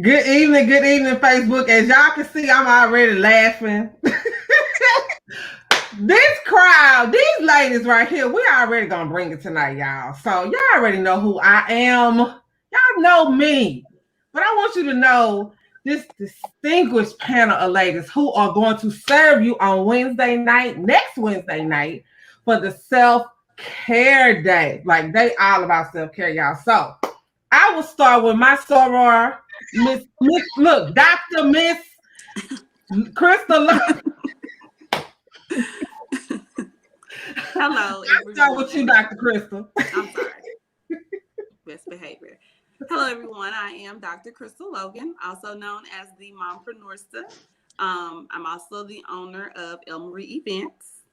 Good evening, Facebook. As y'all can see, I'm already laughing. This crowd, these ladies right here, we already gonna bring it tonight, y'all. So y'all already know who I am. Y'all know me. But I want you to know this distinguished panel of ladies who are going to serve you on next Wednesday night, for the self-care day. Like they all about self-care, y'all. So I will start with my soror, look, Dr. Miss Crystal. Hello, I'll start with you, everyone. Dr. Crystal. I'm sorry. Best behavior. Hello, everyone. I am Dr. Crystal Logan, also known as the Mompreneur. I'm also the owner of El Marie Events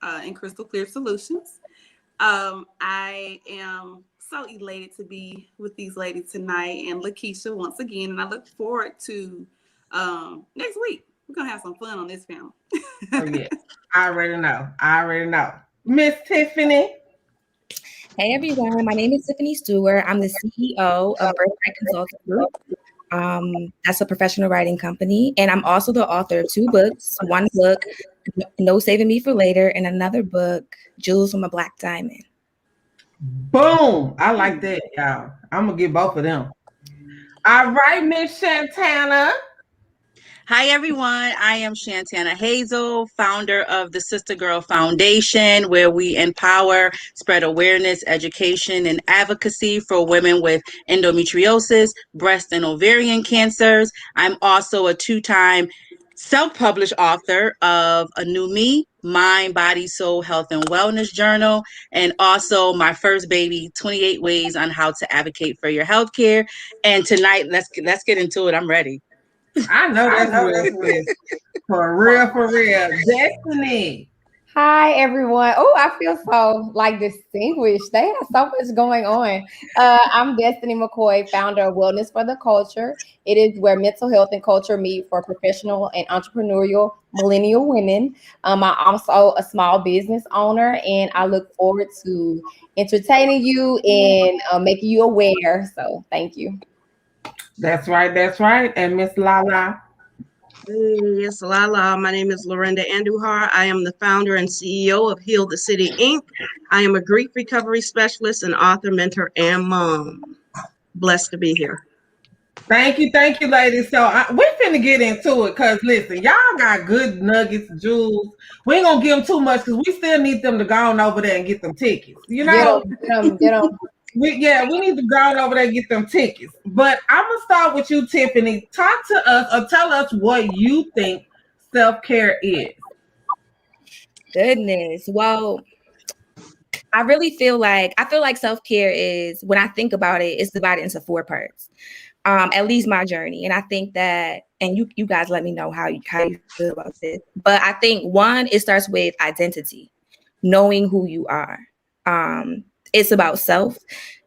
and Crystal Clear Solutions. I am so elated to be with these ladies tonight and Lakeisha once again, and I look forward to next week. We're gonna have some fun on this panel. Oh yeah, I already know. Miss Tiffany. Hey everyone, my name is Tiffany Stewart. I'm the CEO of Birthright Consulting Group. That's a professional writing company. And I'm also the author of 2 books. One book, No Saving Me for Later, and another book, Jewels from a Black Diamond. Boom. I like that, y'all. I'm gonna get both of them. All right, Miss Shantana. Hi, everyone. I am Shantana Hazel, founder of the Sister Girl Foundation, where we empower, spread awareness, education, and advocacy for women with endometriosis, breast and ovarian cancers. I'm also a 2-time self-published author of A New Me, Mind, Body, Soul, Health, and Wellness Journal, and also my first baby, 28 Ways on How to Advocate for Your Healthcare. And tonight, let's get into it. I'm ready. I know that's real sis. For real, for real. Destiny. Hi everyone. Oh, I feel so like distinguished. They have so much going on. I'm Destiny McCoy, founder of Wellness for the Culture. It is where mental health and culture meet for professional and entrepreneurial millennial women. I'm also a small business owner, and I look forward to entertaining you and making you aware. So, thank you. That's right. And Miss Lala. Hey, it's Lala. My name is Lorinda Andujar. I am the founder and CEO of Heal the City, Inc. I am a grief recovery specialist and author, mentor, and mom. Blessed to be here. Thank you, ladies. So we're finna get into it because listen, y'all got good nuggets, jewels. We ain't gonna give them too much because we still need them to go on over there and get them tickets. You know, Get them. we need to go on over there and get them tickets. But I'm gonna start with you, Tiffany. Talk to us or tell us what you think self-care is. Goodness. Well, I really feel like self-care is, when I think about it, it's divided into 4 parts. At least my journey. And I think that, and you guys let me know how you feel about this. But I think 1, it starts with identity, knowing who you are. It's about self.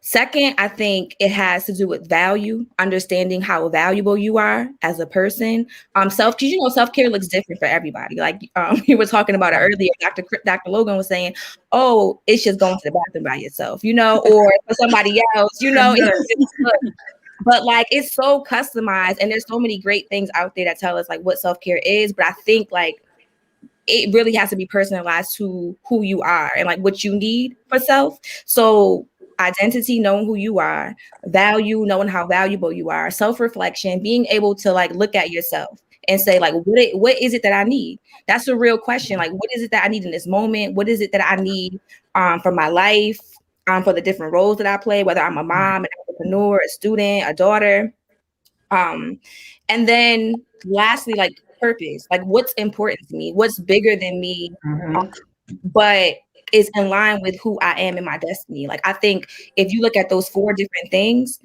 2nd, I think it has to do with value, understanding how valuable you are as a person. Because self-care looks different for everybody. Like we were talking about it earlier. Dr. Logan was saying, "Oh, it's just going to the bathroom by yourself," or for somebody else, But like it's so customized, and there's so many great things out there that tell us like what self-care is. But I think like it really has to be personalized to who you are and like what you need for self. So identity, knowing who you are, value, knowing how valuable you are, self-reflection, being able to like look at yourself and say like what is it that I need? That's a real question. Like what is it that I need in this moment? What is it that I need for my life? For the different roles that I play, whether I'm a mom, an entrepreneur, a student, a daughter. And then lastly, like purpose, like what's important to me, what's bigger than me, but is in line with who I am and my destiny. Like I think if you look at those 4 different things,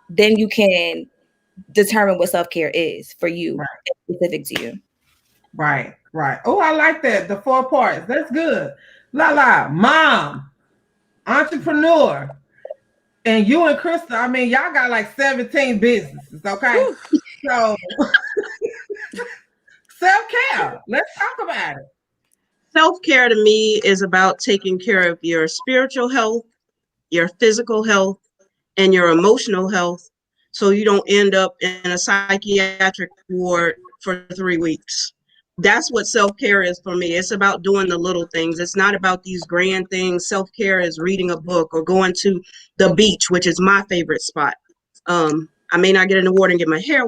then you can determine what self-care is for you, right. Specific to you. Right. Oh, I like that. The 4 parts. That's good. La, mom, entrepreneur, and you and Krista, I mean, y'all got like 17 businesses, okay? So self-care. Let's talk about it. Self-care to me is about taking care of your spiritual health, your physical health, and your emotional health so you don't end up in a psychiatric ward for 3 weeks. That's what self-care is for me. It's about doing the little things. It's not about these grand things. Self-care is reading a book or going to the beach, which is my favorite spot. I may not get in the water and get my hair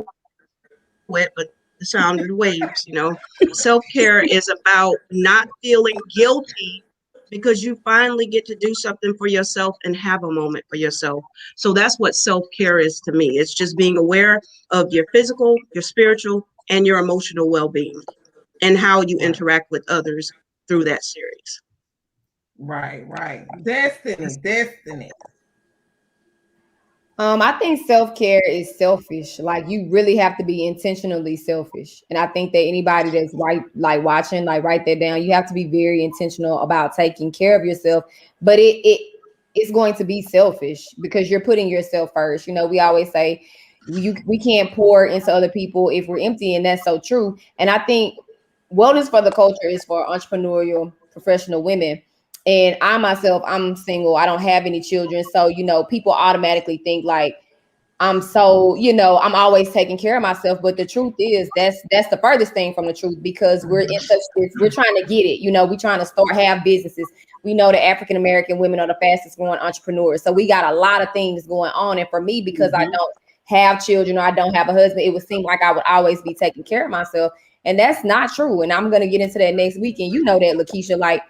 wet, but the sound of the waves, you know. Self-care is about not feeling guilty because you finally get to do something for yourself and have a moment for yourself. So that's what self-care is to me. It's just being aware of your physical, your spiritual, and your emotional well-being and how you interact with others through that series. Right. Destiny. I think self-care is selfish. Like you really have to be intentionally selfish. And I think that anybody that's like watching, like write that down. You have to be very intentional about taking care of yourself. But it's going to be selfish because you're putting yourself first. You know, we always say we can't pour into other people if we're empty, and that's so true. And I think wellness for the culture is for entrepreneurial professional women. And I myself, I'm single. I don't have any children. So, you know, people automatically think like I'm so, you know, I'm always taking care of myself. But the truth is that's the furthest thing from the truth because we're in such this, we're trying to get it. You know, we're trying to have businesses. We know that African American women are the fastest growing entrepreneurs. So we got a lot of things going on. And for me, because I don't have children or I don't have a husband, it would seem like I would always be taking care of myself. And that's not true. And I'm gonna get into that next week. And you know that, Lakeisha, like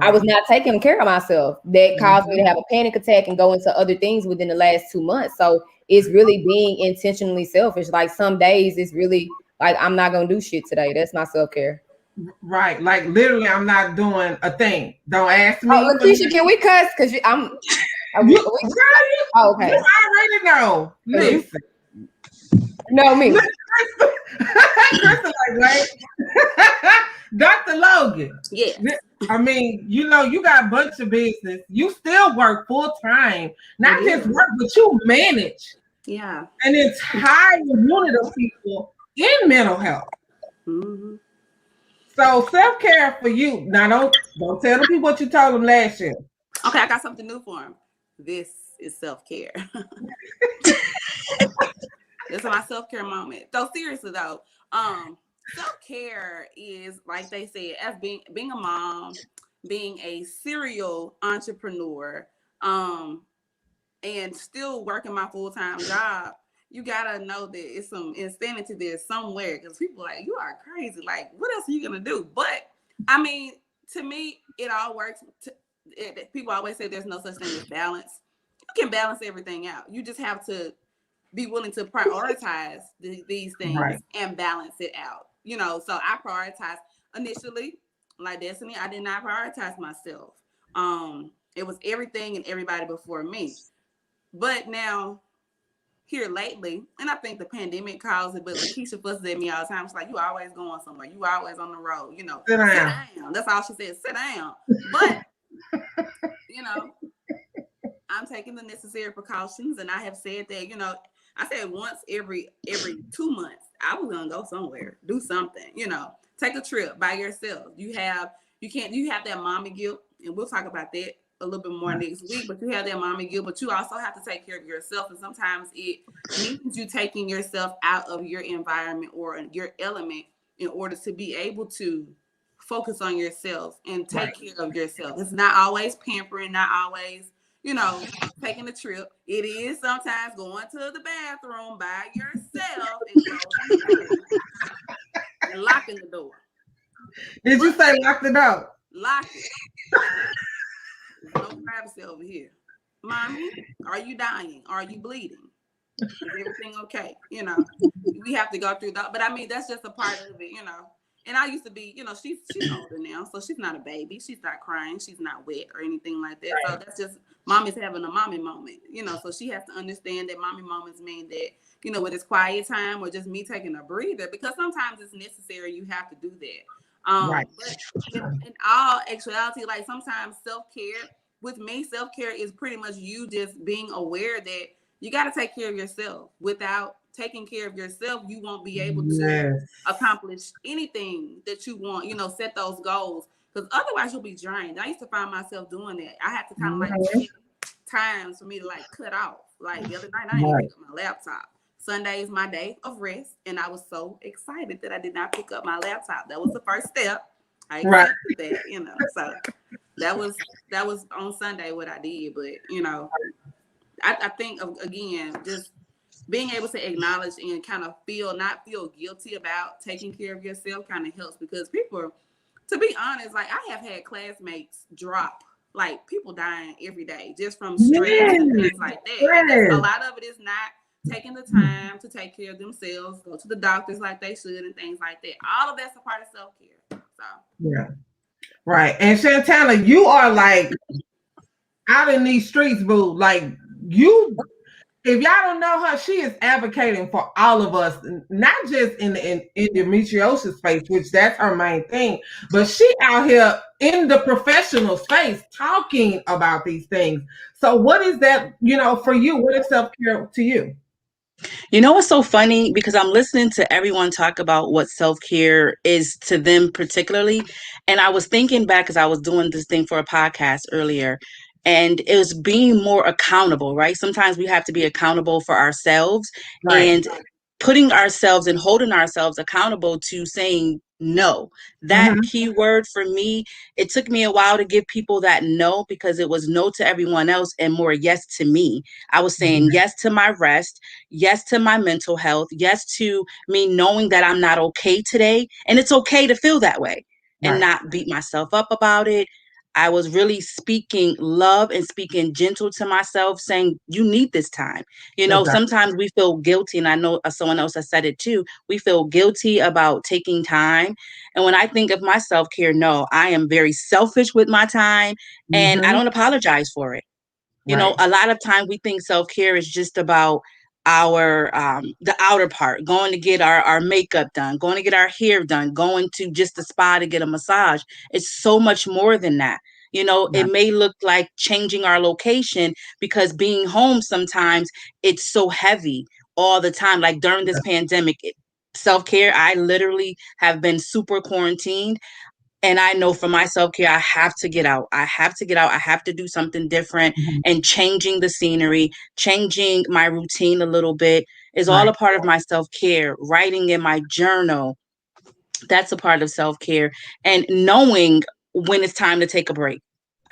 I was not taking care of myself. That caused me to have a panic attack and go into other things within the last 2 months. So it's really being intentionally selfish. Like some days it's really like I'm not gonna do shit today. That's my self-care. Right. Like literally I'm not doing a thing. Don't ask me. Oh, Lakeisha, can we cuss? Because I'm okay. You already know. Listen. No, me. Crystal, like, wait. Dr. Logan. Yes. I mean, you know, you got a bunch of business. You still work full time. Not just work, but you manage an entire unit of people in mental health. Mm-hmm. So self-care for you. Now don't tell the people what you told them last year. Okay, I got something new for them. This is self-care. This is my self-care moment. So seriously though, self-care is like they said, as being a mom, being a serial entrepreneur, and still working my full-time job. You gotta know that it's some insanity there somewhere because people are like, you are crazy. Like, what else are you gonna do? But I mean, to me, it all works. People always say there's no such thing as balance. You can balance everything out. You just have to be willing to prioritize these things and balance it out. You know, so I prioritize initially, like Destiny, I did not prioritize myself. It was everything and everybody before me. But now, here lately, and I think the pandemic caused it, but Lakeisha fusses at me all the time. She's like, you always going somewhere. You always on the road. You know, sit down. That's all she said, sit down. But, you know, I'm taking the necessary precautions. And I have said that, you know, I said once every 2 months, I was going to go somewhere, do something, you know, take a trip by yourself. You have that mommy guilt, and we'll talk about that a little bit more next week, but you have that mommy guilt, but you also have to take care of yourself. And sometimes it means you taking yourself out of your environment or your element in order to be able to focus on yourself and take care of yourself. It's not always pampering, not always, you know, taking a trip. It is sometimes going to the bathroom by yourself and closing the door and locking the door. Did you say lock the door? Lock it. There's no privacy over here. Mommy, are you dying? Are you bleeding? Is everything okay? You know, we have to go through that. But I mean, that's just a part of it, you know. And I used to be, you know, she's older now, so she's not a baby. She's not crying. She's not wet or anything like that. So that's just mommy's having a mommy moment, you know. So she has to understand that mommy moments mean that, you know, whether it's quiet time or just me taking a breather, because sometimes it's necessary. You have to do that. But in all actuality, like sometimes self-care, with me, self-care is pretty much you just being aware that you got to take care of yourself. Without taking care of yourself, you won't be able to accomplish anything that you want, you know, set those goals, because otherwise you'll be drained. I used to find myself doing that. I had to kind of like pick times for me to like cut off, Like the other night, I didn't pick up my laptop. Sunday is my day of rest, and I was so excited that I did not pick up my laptop. That was the first step. I accepted that, you know. So that was on Sunday what I did. But you know, I think again, just being able to acknowledge and kind of not feel guilty about taking care of yourself kind of helps, because people, to be honest, like I have had classmates drop, like people dying every day just from stress and things like that. And a lot of it is not taking the time to take care of themselves, go to the doctors like they should and things like that. All of that's a part of self-care. So yeah. Right. And Shantana, you are like out in these streets, boo. Like you, if y'all don't know her, she is advocating for all of us, not just in the endometriosis space, which that's her main thing, but she out here in the professional space talking about these things. So what is that, for you? What is self-care to you? You know what's so funny? Because I'm listening to everyone talk about what self-care is to them particularly. And I was thinking back because I was doing this thing for a podcast earlier, and it was being more accountable, right? Sometimes we have to be accountable for ourselves, and putting ourselves and holding ourselves accountable to saying no. That key word for me, it took me a while to give people that no, because it was no to everyone else and more yes to me. I was saying yes to my rest, yes to my mental health, yes to me knowing that I'm not okay today. And it's okay to feel that way and not beat myself up about it. I was really speaking love and speaking gentle to myself, saying, you need this time. You know, sometimes we feel guilty, and I know someone else has said it too. We feel guilty about taking time. And when I think of my self-care, no, I am very selfish with my time, and I don't apologize for it. You know, a lot of time we think self-care is just about our the outer part, going to get our makeup done, going to get our hair done, going to just the spa to get a massage. It's so much more than that. You know, it may look like changing our location, because being home sometimes it's so heavy all the time. Like during this pandemic, self-care, I literally have been super quarantined. And I know for my self-care, I have to get out. I have to get out. I have to do something different. And changing the scenery, changing my routine a little bit is all a part of my self-care. Writing in my journal, that's a part of self-care. And knowing when it's time to take a break.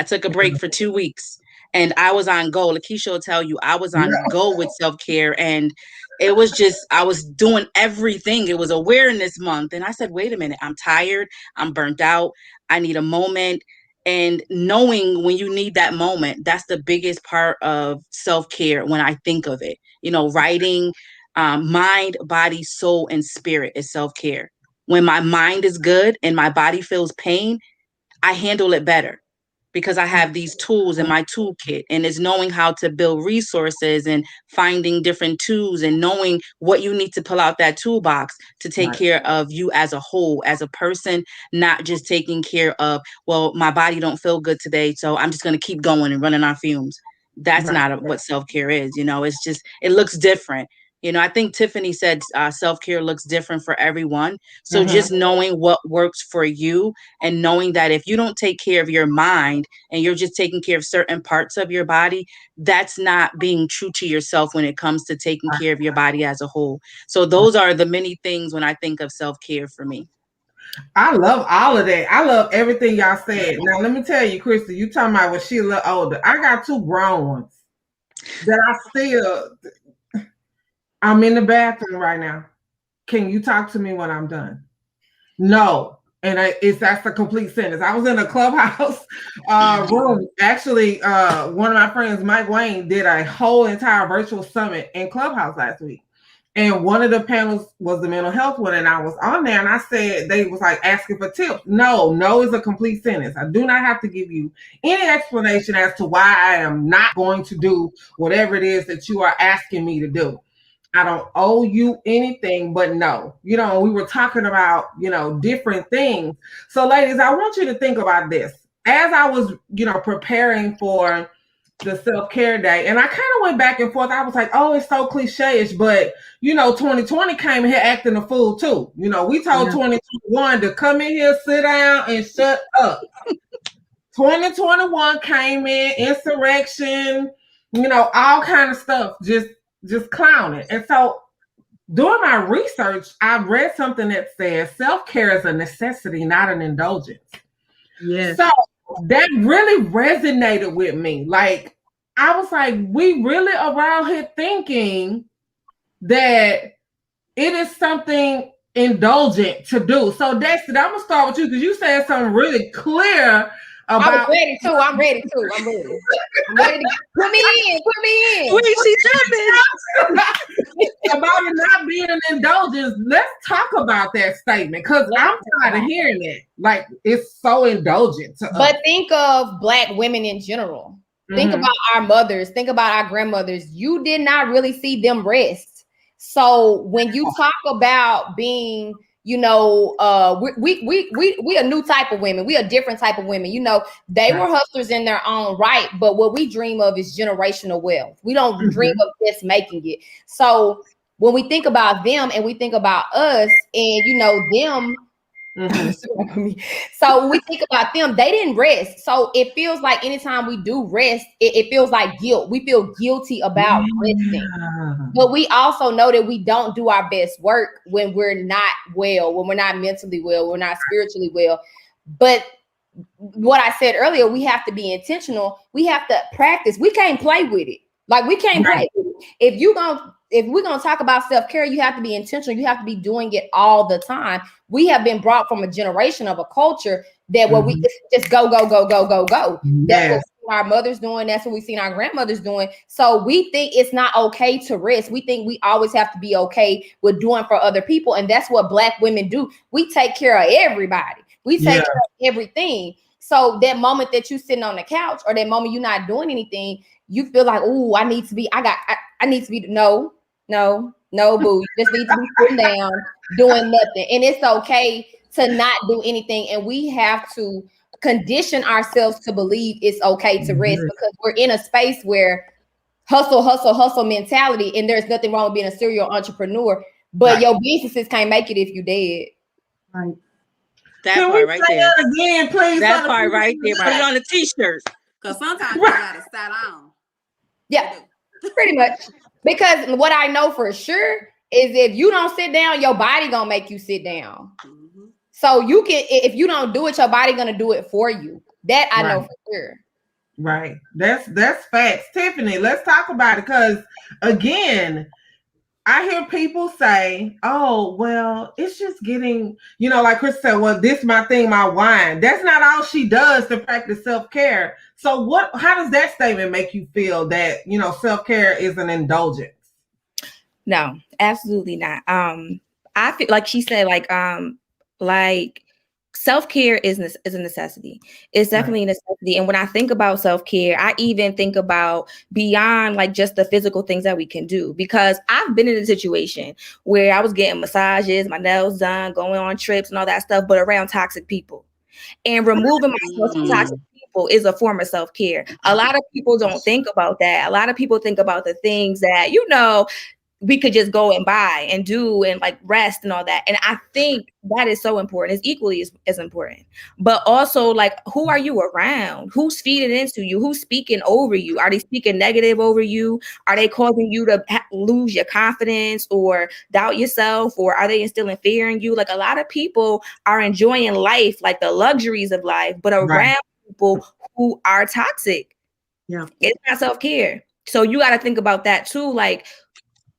I took a break for 2 weeks and I was on go. Lakeisha will tell you, I was on go with self-care. And it was just, I was doing everything. It was awareness month. And I said, wait a minute, I'm tired. I'm burnt out. I need a moment. And knowing when you need that moment, that's the biggest part of self-care when I think of it. You know, writing, mind, body, soul, and spirit is self-care. When my mind is good and my body feels pain, I handle it better because I have these tools in my toolkit, and it's knowing how to build resources and finding different tools and knowing what you need to pull out that toolbox to take care of you as a whole, as a person, not just taking care of, well, my body don't feel good today, so I'm just going to keep going and running on fumes. That's not what self-care is. You know, it's just, it looks different. You know, I think Tiffany said self-care looks different for everyone. So just knowing what works for you, and knowing that if you don't take care of your mind and you're just taking care of certain parts of your body, that's not being true to yourself when it comes to taking care of your body as a whole. So those are the many things when I think of self-care for me. I love all of that. I love everything y'all said. Now, let me tell you, Krista, you talking about when she a little older. I got 2 grown ones that I'm in the bathroom right now. Can you talk to me when I'm done? No. And that's a complete sentence. I was in a clubhouse room. Actually, one of my friends, Mike Wayne, did a whole entire virtual summit in Clubhouse last week. And one of the panels was the mental health one. And I was on there and I said, they was like asking for tips. No is a complete sentence. I do not have to give you any explanation as to why I am not going to do whatever it is that you are asking me to do. I don't owe you anything, but no. You know, we were talking about, different things. So ladies, I want you to think about this. As I was, preparing for the self-care day, and I kind of went back and forth. I was like, oh, it's so cliche-ish, but 2020 came here acting a fool too. We told 2021 to come in here, sit down, and shut up. 2021 came in, insurrection, all kind of stuff, just clowning. And so doing my research, I read something that says self-care is a necessity, not an indulgence. Yes. So that really resonated with me. Like, I was like, we really around here thinking that it is something indulgent to do. So Dexter, I'm gonna start with you because you said something really clear I was about. ready too. I'm ready too. I'm ready. I'm ready to put me in. Put me in. Wait, she jumping. About it not being an indulgence. Let's talk about that statement because I'm tired of hearing it. Like, it's so indulgent to But us. think of Black women in general. Think Mhm. about our mothers. Think about our grandmothers. You did not really see them rest. So when you talk about being, we a new type of women. We a different type of women. They were hustlers in their own right, but what we dream of is generational wealth. We don't dream of just making it. So when we think about them and we think about us, and them. So when we think about them, they didn't rest. So it feels like anytime we do rest, it feels like guilt. We feel guilty about resting. But we also know that we don't do our best work when we're not well, when we're not mentally well, we're not spiritually well. But what I said earlier, we have to be intentional. We have to practice. We can't play with it. Like, we can't play with it. If we're gonna talk about self-care, you have to be intentional. You have to be doing it all the time. We have been brought from a generation of a culture that where we just go, go, go, go, go, go. That's what our mothers doing. That's what we've seen our grandmothers doing. So we think it's not okay to rest. We think we always have to be okay with doing for other people. And that's what Black women do. We take care of everybody. We take care of everything. So that moment that you sitting on the couch or that moment you're not doing anything, you feel like, oh, I need to be, no, boo. You just need to be sitting down doing nothing. And it's okay to not do anything. And we have to condition ourselves to believe it's okay to rest because we're in a space where hustle, hustle, hustle mentality. And there's nothing wrong with being a serial entrepreneur, but your businesses can't make it if you dead. Right. That Can part we right say there. that again, please? That part right there. Put it on the t-shirts. Because sometimes you gotta sit down. Yeah, pretty much. Because what I know for sure is if you don't sit down, your body gonna make you sit down. So you can, if you don't do it, your body gonna do it for you. That I know for sure. Right. That's facts. Tiffany, let's talk about it because again, I hear people say, oh, well, it's just getting, like Chris said, well, this my thing, my wine. That's not all she does to practice self-care. So how does that statement make you feel that, self-care is an indulgence? No, absolutely not. I feel like she said, like self-care is a necessity. It's definitely a necessity. And when I think about self-care, I even think about beyond like just the physical things that we can do, because I've been in a situation where I was getting massages, my nails done, going on trips and all that stuff, but around toxic people. And removing myself from toxic people is a form of self-care. A lot of people don't think about that. A lot of people think about the things that, we could just go and buy and do and like rest and all that. And I think that is so important. It's equally as important. But also, like, who are you around? Who's feeding into you? Who's speaking over you? Are they speaking negative over you? Are they causing you to lose your confidence or doubt yourself? Or are they instilling fear in you? Like, a lot of people are enjoying life, like the luxuries of life, but around people who are toxic. Yeah. It's not self-care. So you got to think about that too. Like,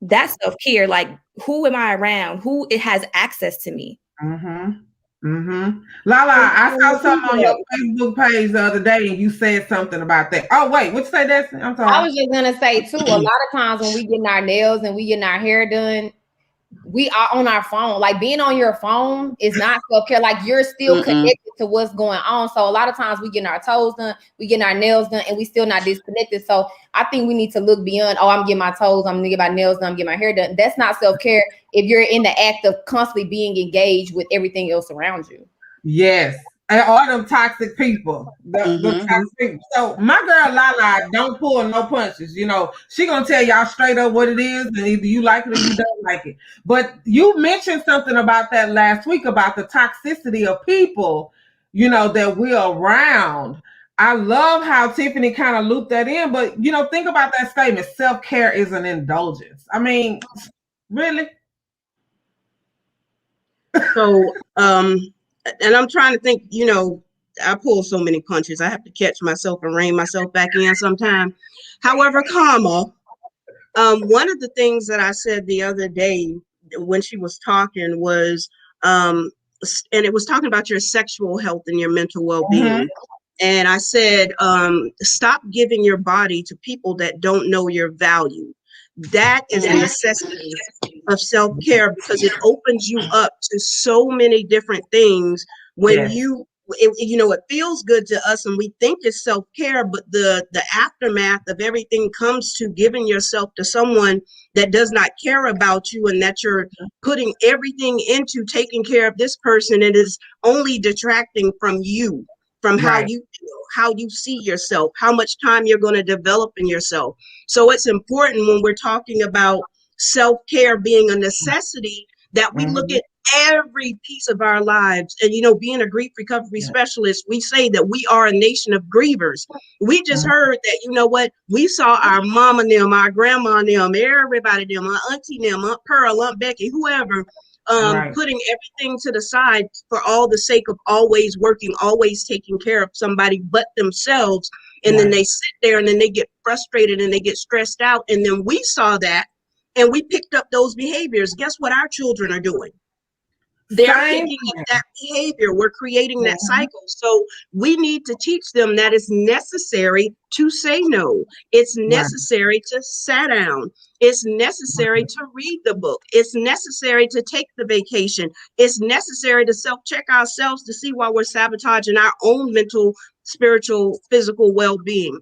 that's self-care. Like, who am I around? Who it has access to me? Lala, I saw something on your Facebook page the other day, and you said something about that. Oh, wait, what you say, Destiny? I'm sorry. I was just gonna say too. A lot of times when we getting our nails and we getting our hair done, we are on our phone. Like, being on your phone is not self-care. Like, you're still connected to what's going on. So a lot of times we getting our toes done, we getting our nails done, and we still not disconnected. So I think we need to look beyond, oh, I'm getting my toes, I'm gonna get my nails done, I'm getting my hair done. That's not self-care if you're in the act of constantly being engaged with everything else around you. Yes. And all them toxic people. The toxic people. So my girl Lala don't pull no punches. She gonna tell y'all straight up what it is, and either you like it or you don't like it. But you mentioned something about that last week about the toxicity of people, that we're around. I love how Tiffany kind of looped that in, but think about that statement. Self-care is an indulgence. I mean, really? So, and I'm trying to think, I pull so many punches. I have to catch myself and rein myself back in sometime. However, one of the things that I said the other day when she was talking was, and it was talking about your sexual health and your mental well-being. And I said, stop giving your body to people that don't know your value. That is a necessity of self-care because it opens you up to so many different things when it feels good to us and we think it's self-care, but the aftermath of everything comes to giving yourself to someone that does not care about you and that you're putting everything into taking care of this person. It is only detracting from you, from how you feel, how you see yourself, how much time you're going to develop in yourself. So it's important when we're talking about self-care being a necessity that we look at every piece of our lives. And being a grief recovery specialist, we say that we are a nation of grievers. We just heard that, we saw our mama and them, our grandma and them, everybody them, our auntie them, Aunt Pearl, Aunt Becky, whoever, putting everything to the side for all the sake of always working, always taking care of somebody but themselves. And then they sit there and then they get frustrated and they get stressed out. And then we saw that and we picked up those behaviors. Guess what our children are doing? They're picking up that behavior. We're creating that cycle. So we need to teach them that it's necessary to say no. It's necessary to sit down. It's necessary to read the book. It's necessary to take the vacation. It's necessary to self-check ourselves to see why we're sabotaging our own mental, spiritual, physical well-being.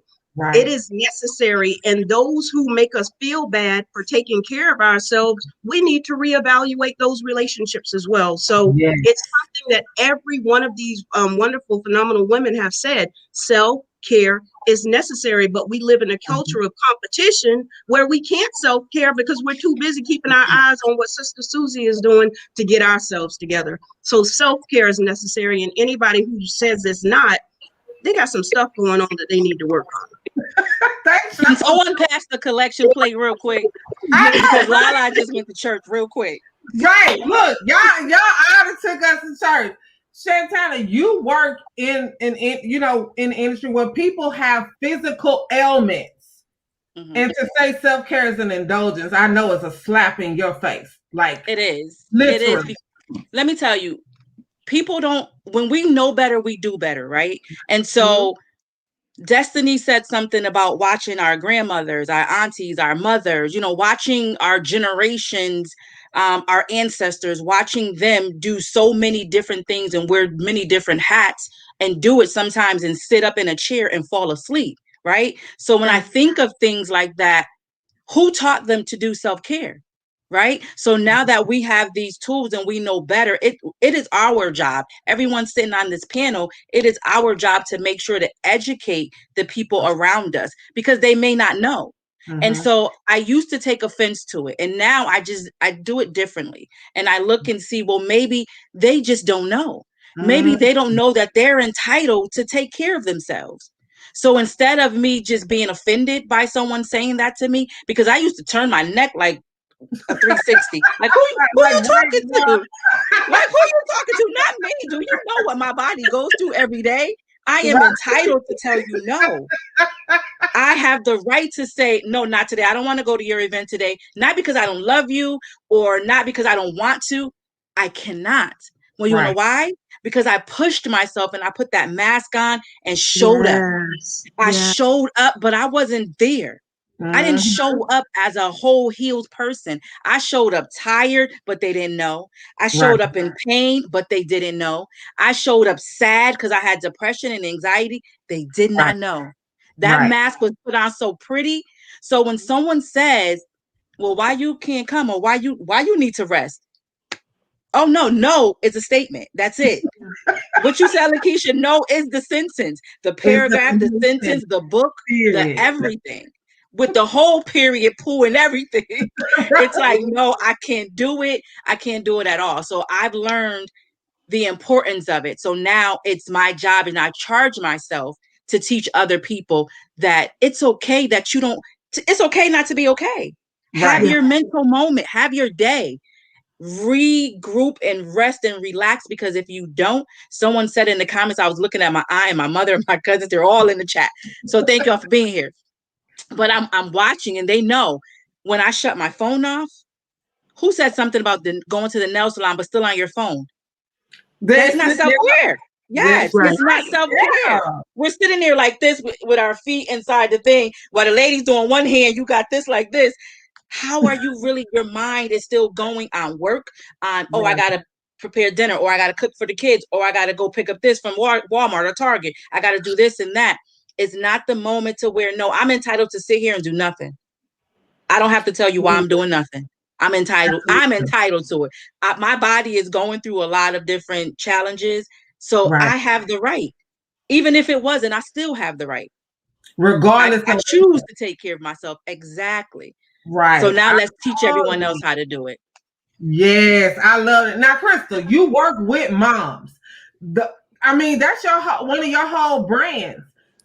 It is necessary. And those who make us feel bad for taking care of ourselves, we need to reevaluate those relationships as well. So it's something that every one of these wonderful, phenomenal women have said. Self-care is necessary, but we live in a culture of competition where we can't self-care because we're too busy keeping our eyes on what Sister Susie is doing to get ourselves together. So self-care is necessary. And anybody who says it's not, they got some stuff going on that they need to work on. Can someone pass the collection plate real quick? Because Lala just went to church real quick. Right. Look, y'all already took us to church. Shantana, you work in industry where people have physical ailments. And to say self-care is an indulgence, I know it's a slap in your face. Like it is. Literally. It is. Let me tell you, people don't, when we know better, we do better, right? And so Destiny said something about watching our grandmothers, our aunties, our mothers, watching our generations, our ancestors, watching them do so many different things and wear many different hats and do it sometimes and sit up in a chair and fall asleep, right? So when I think of things like that, who taught them to do self-care? Right. So now that we have these tools and we know better, it is our job. Everyone sitting on this panel, it is our job to make sure to educate the people around us because they may not know. And so I used to take offense to it. And now I do it differently. And I look and see, well, maybe they just don't know. Maybe they don't know that they're entitled to take care of themselves. So instead of me just being offended by someone saying that to me, because I used to turn my neck like a 360. Like, who you talking to? Like, who you talking to? Not me. Do you know what my body goes through every day? I am entitled to tell you no. I have the right to say, no, not today. I don't want to go to your event today. Not because I don't love you or not because I don't want to. I cannot. Well, you know why? Because I pushed myself and I put that mask on and showed up. I showed up, but I wasn't there. I didn't show up as a whole healed person. I showed up tired, but they didn't know. I showed up in pain, but they didn't know. I showed up sad because I had depression and anxiety. They did not know. That mask was put on so pretty. So when someone says, well, why you can't come or why you need to rest? Oh, no, it's a statement. That's it. What you said, Lakeisha, no is the sentence, the paragraph, the sentence, the book, the everything. With the whole period, pool and everything. It's like, no, I can't do it. I can't do it at all. So I've learned the importance of it. So now it's my job and I charge myself to teach other people that it's okay that you don't, it's okay not to be okay. Have Right. your mental moment, have your day, regroup and rest and relax, because if you don't, someone said in the comments, I was looking at my eye and my mother and my cousins, they're all in the chat. So thank y'all for being here. But I'm watching, and they know when I shut my phone off. Who said something about going to the nail salon but still on your phone? That's not self-care. That's Yes, right. it's not self-care. Yeah. We're sitting there like this with our feet inside the thing, while the lady's doing one hand, you got this like this. How are you really? Your mind is still going on work, on, oh, I gotta prepare dinner, or I gotta cook for the kids, or I gotta go pick up this from Walmart or Target. I gotta do this and that. It's not the moment to where, no, I'm entitled to sit here and do nothing. I don't have to tell you why I'm doing nothing. I'm entitled to it. My body is going through a lot of different challenges. So Right. I have the right. Even if it wasn't, I still have the right. Regardless I of choose to take care of myself. Exactly. right. So now let's teach everyone else how to do it. Yes, I love it. Now, Crystal, you work with moms. I mean, that's one of your whole brands.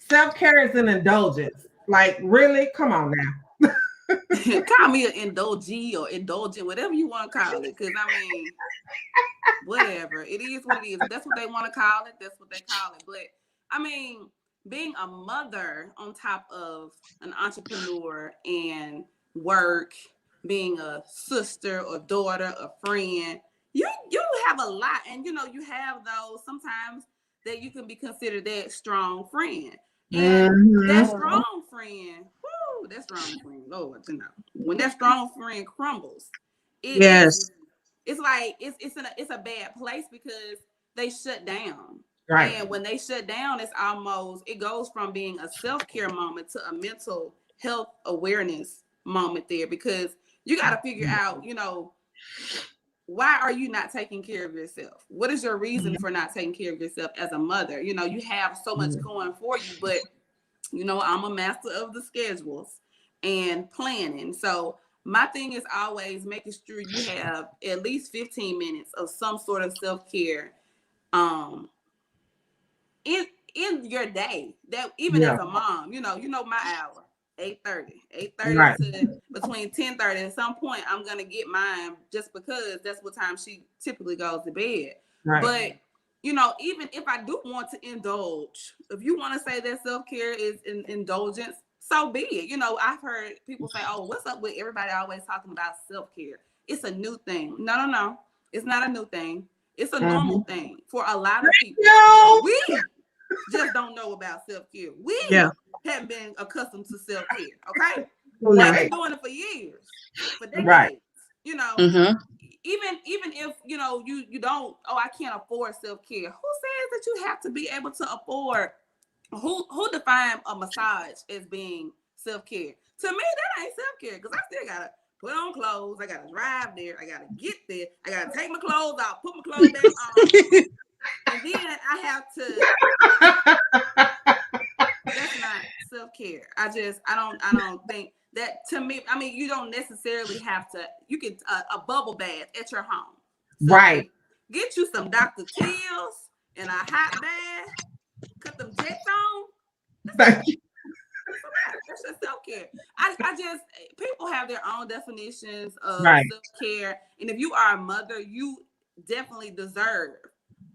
Self-care is an indulgence. Like, really? Come on now. Call me an indulgee or indulgent, whatever you want to call it. Because, I mean, whatever. It is what it is. If that's what they want to call it, that's what they call it. But, I mean, being a mother on top of an entrepreneur and work, being a sister or daughter, a friend, you have a lot. And, you know, you have those sometimes that you can be considered that strong friend. And that strong friend, that strong friend, Lord, you know, when that strong friend crumbles, Yes. it's like it's a bad place because they shut down. Right. And when they shut down, it goes from being a self-care moment to a mental health awareness moment there, because you got to figure out, you know, why are you not taking care of yourself? What is your reason for not taking care of yourself as a mother? You know, you have so much going for you, but you know, I'm a master of the schedules and planning. So my thing is always making sure you have at least 15 minutes of some sort of self-care in your day. That even as a mom, you know my hour, 8:30 to between 10:30. At some point I'm gonna get mine, just because that's what time she typically goes to bed. Right. But you know, even if I do want to indulge, if you want to say that self-care is an indulgence, so be it. You know, I've heard people say, oh, what's up with everybody always talking about self-care? It's a new thing. No. It's not a new thing. It's a normal thing for a lot of people. We just don't know about self-care. We haven't been accustomed to self-care. Okay? They've been doing it for years, for decades. Right. You know, even if you know you don't, I can't afford self-care. Who says that you have to be able to afford? Who define a massage as being self-care? To me, that ain't self-care, because I still gotta put on clothes, I gotta drive there, I gotta get there, I gotta take my clothes off, put my clothes back on, and then I have to. That's not self-care. I don't think that, to me. I mean, you don't necessarily have to. You can a bubble bath at your home. So right. Get you some Dr. Teals and a hot bath. Cut them jets on. That's just self-care. I just, people have their own definitions of self-care, and if you are a mother, you definitely deserve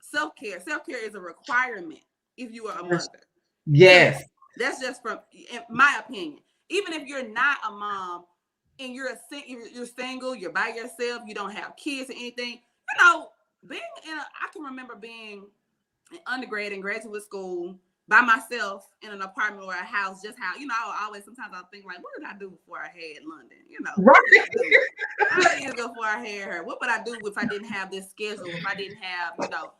self-care. Self-care is a requirement if you are a mother. Yes. That's just from in my opinion. Even if you're not a mom and you're single, you're by yourself, you don't have kids or anything, you know, I can remember being in undergrad and graduate school by myself in an apartment or a house. Just how, you know, sometimes I'll think like, what did I do before I had London? You know, what did I do? How many years ago before I had her? What would I do if I didn't have this schedule? If I didn't have, you know,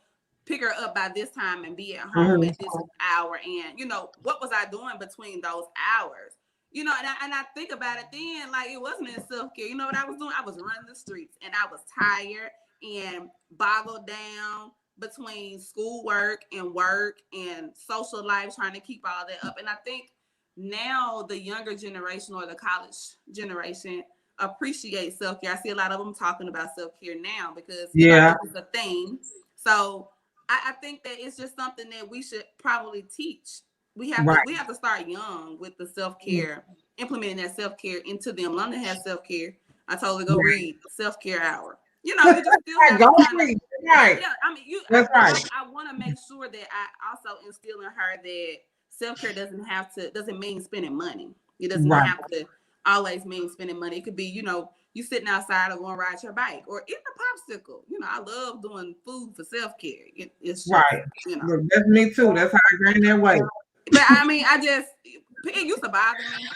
pick her up by this time and be at home at this hour, and you know, what was I doing between those hours? You know, and I think about it then, like, it wasn't in self-care. You know what I was doing? I was running the streets, and I was tired and boggled down between schoolwork and work and social life, trying to keep all that up. And I think now the younger generation or the college generation appreciates self-care. I see a lot of them talking about self-care now because you know, it's a thing. So I think that it's just something that we should probably teach we have to start young with the self-care, implementing that self-care into them. London has self-care. I told her to go read self-care hour. You know, you just still have to kind of, right. yeah. I mean, That's right. I want to make sure that I also instill in her that self-care doesn't mean spending money. It doesn't have to always mean spending money. It could be, you know, you sitting outside or going to ride your bike or eating a popsicle. You know, I love doing food for self-care. It's just, you know. That's me too. That's how I gain that weight. But I mean, it used to bother me.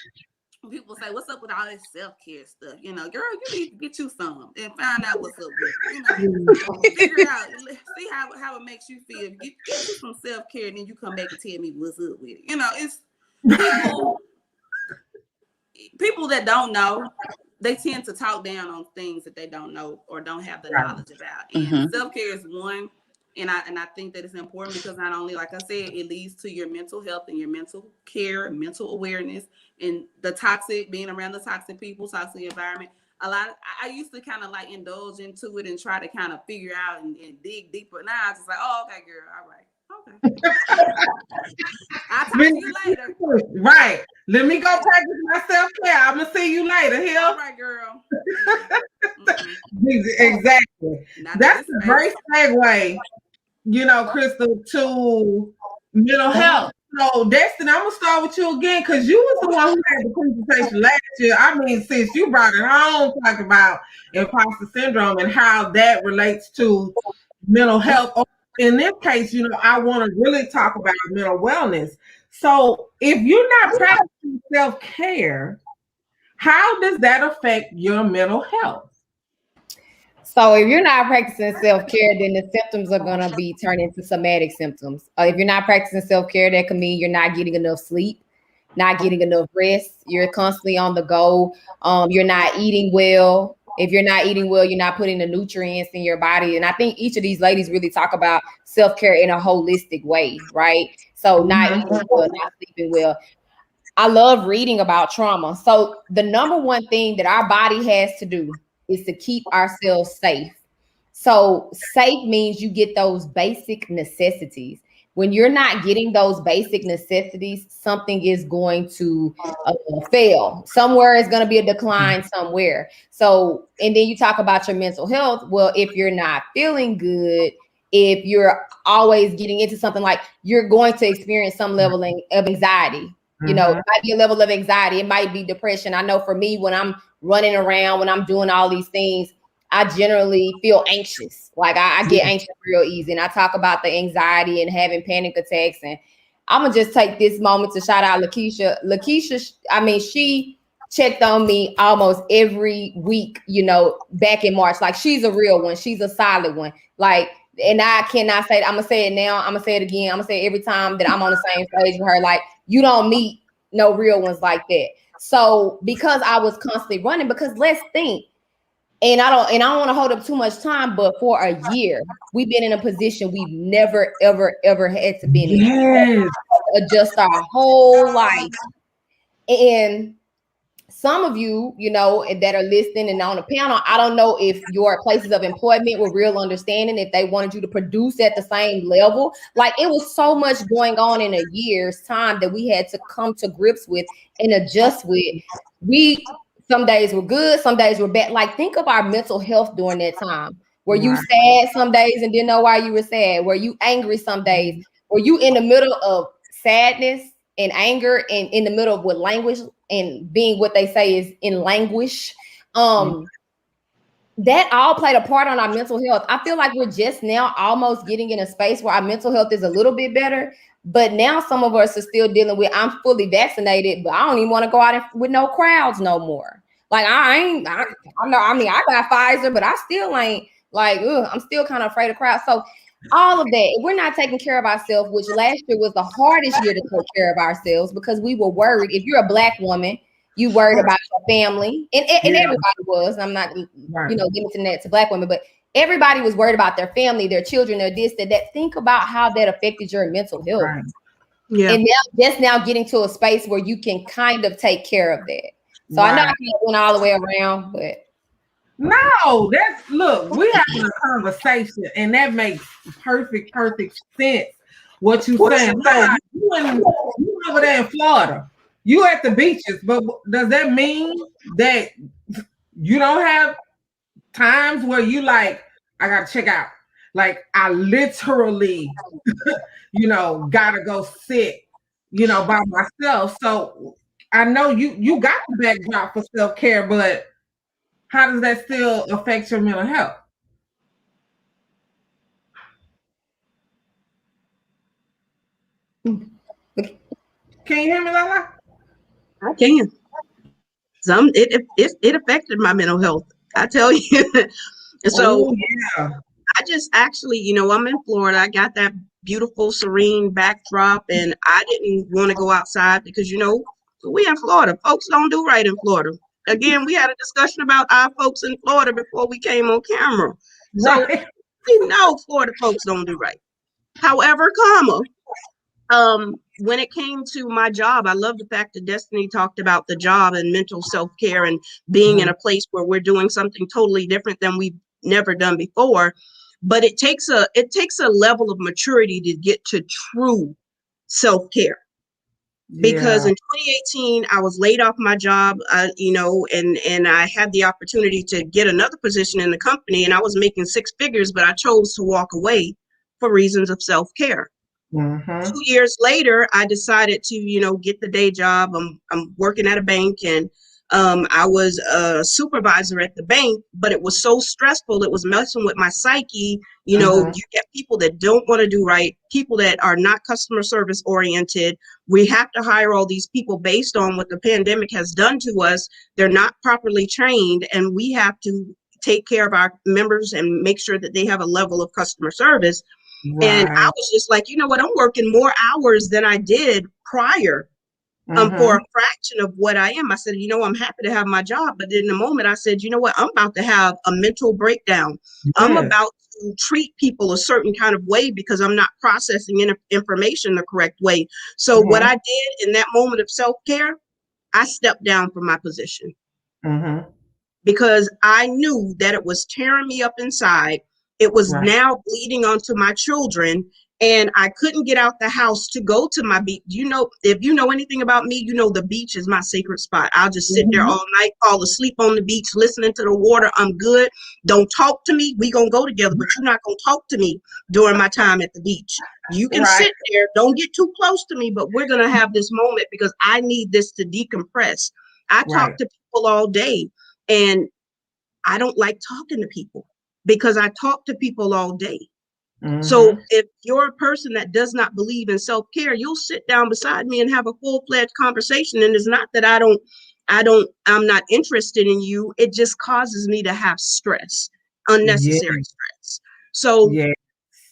People say, "What's up with all this self-care stuff?" You know, girl, you need to get you some and find out what's up with it. You know, figure out, see how it makes you feel. Get you some self-care, and then you come back and tell me what's up with it. You know, it's people that don't know, they tend to talk down on things that they don't know or don't have the knowledge about. And self-care is one. And I think that it's important because not only, like I said, it leads to your mental health and your mental care and mental awareness and being around the toxic people, toxic environment. I used to kind of like indulge into it and try to kind of figure out and dig deeper. Now I just like, oh, okay, girl, all right. Okay. I'll talk to you later. Right. Let me go practice my self-care. I'm going to see you later, Hill. All right, girl. Exactly. That's a great segue, you know, Crystal, to mental health. So, Destiny, I'm going to start with you again because you was the one who had the presentation last year. I mean, since you brought it home, talk about imposter syndrome and how that relates to mental health. In this case, you know, I want to really talk about mental wellness. So, if you're not practicing self-care, how does that affect your mental health? So if you're not practicing self-care, then the symptoms are going to be turned into somatic symptoms. If you're not practicing self-care, that can mean you're not getting enough sleep, not getting enough rest. You're constantly on the go. You're not eating well. If you're not eating well, you're not putting the nutrients in your body. And I think each of these ladies really talk about self-care in a holistic way, right? So not eating well, not sleeping well. I love reading about trauma. So the number one thing that our body has to do is to keep ourselves safe. So safe means you get those basic necessities. When you're not getting those basic necessities, something is going to fail. Somewhere is going to be a decline somewhere. So, and then you talk about your mental health. Well, if you're not feeling good, if you're always getting into something, like you're going to experience some level of anxiety. You know, it might be a level of anxiety. It might be depression. I know for me, when I'm running around, when I'm doing all these things, I generally feel anxious. Like I get anxious real easy. And I talk about the anxiety and having panic attacks. And I'm going to just take this moment to shout out Lakeisha. Lakeisha, I mean, she checked on me almost every week, you know, back in March. Like, she's a real one. She's a solid one. Like, and I cannot say it. I'm going to say it now. I'm going to say it again. I'm going to say it every time that I'm on the same stage with her. Like, you don't meet no real ones like that. So because I was constantly running, because let's think, and I don't want to hold up too much time, but for a year, we've been in a position we've never, ever, ever had to be in. Adjust our whole life. And some of you, you know, that are listening and on the panel, I don't know if your places of employment were real understanding, if they wanted you to produce at the same level. Like, it was so much going on in a year's time that we had to come to grips with and adjust with. Some days were good, some days were bad. Like, think of our mental health during that time. Were you sad some days and didn't know why you were sad? Were you angry some days? Were you in the middle of sadness and anger and in the middle of what language and being what they say is in languish? That all played a part on our mental health. I feel like we're just now almost getting in a space where our mental health is a little bit better. But now some of us are still dealing with, I'm fully vaccinated, but I don't even want to go out with no crowds no more. Like, I know, I mean, I got Pfizer, but I still ain't like, I'm still kind of afraid of crowds. So all of that, if we're not taking care of ourselves, which last year was the hardest year to take care of ourselves because we were worried. If you're a Black woman, you worried about your family, and everybody was. I'm not, you know, limiting that to Black women, but everybody was worried about their family, their children, their this, that. Think about how that affected your mental health. Right. Yeah. And now getting to a space where you can kind of take care of that. So I know I kind of went all the way around, but no, look, we're having a conversation, and that makes perfect sense. What you saying? You over there in Florida. You at the beaches, but does that mean that you don't have times where you like, I gotta check out? Like I literally, gotta go sit, by myself. So I know you got the backdrop for self-care, but how does that still affect your mental health? Can you hear me, Lala? I can. It affected my mental health. I tell you. So Oh yeah. I just actually, I'm in Florida. I got that beautiful, serene backdrop, and I didn't want to go outside because, we in Florida. Folks don't do right in Florida. Again, we had a discussion about our folks in Florida before we came on camera. So Right. we know Florida folks don't do right. However, when it came to my job, I love the fact that Destiny talked about the job and mental self-care and being in a place where we're doing something totally different than we've never done before. But it takes a level of maturity to get to true self-care. Because Yeah. in 2018, I was laid off my job, and I had the opportunity to get another position in the company, and I was making six figures, but I chose to walk away for reasons of self-care. Mm-hmm. 2 years later, I decided to, get the day job. I'm working at a bank, and I was a supervisor at the bank, but it was so stressful. It was messing with my psyche. Mm-hmm. You get people that don't want to do right, people that are not customer service oriented. We have to hire all these people based on what the pandemic has done to us. They're not properly trained, and we have to take care of our members and make sure that they have a level of customer service. And I Right. was just like, you know what, I'm working more hours than I did prior, for Mm-hmm. a fraction of what I am. I said, I'm happy to have my job. But in the moment, I said, you know what, I'm about to have a mental breakdown. I'm Yes. about to treat people a certain kind of way because I'm not processing information the correct way. So what Mm-hmm. I did in that moment of self-care, I stepped down from my position Mm-hmm. because I knew that it was tearing me up inside. It was Right. now bleeding onto my children, and I couldn't get out the house to go to my beach. If you know anything about me, the beach is my sacred spot. I'll just sit there Mm-hmm. all night, fall asleep on the beach, listening to the water. I'm good. Don't talk to me. We gonna go together, but you're not gonna talk to me during my time at the beach. You can Right. sit there. Don't get too close to me, but we're gonna have this moment because I need this to decompress. I talk Right. to people all day, and I don't like talking to people because I talk to people all day. So Mm-hmm. if you're a person that does not believe in self-care, you'll sit down beside me and have a full-fledged conversation. And it's not that I'm not interested in you. It just causes me to have stress, Yeah. unnecessary stress. So Yeah.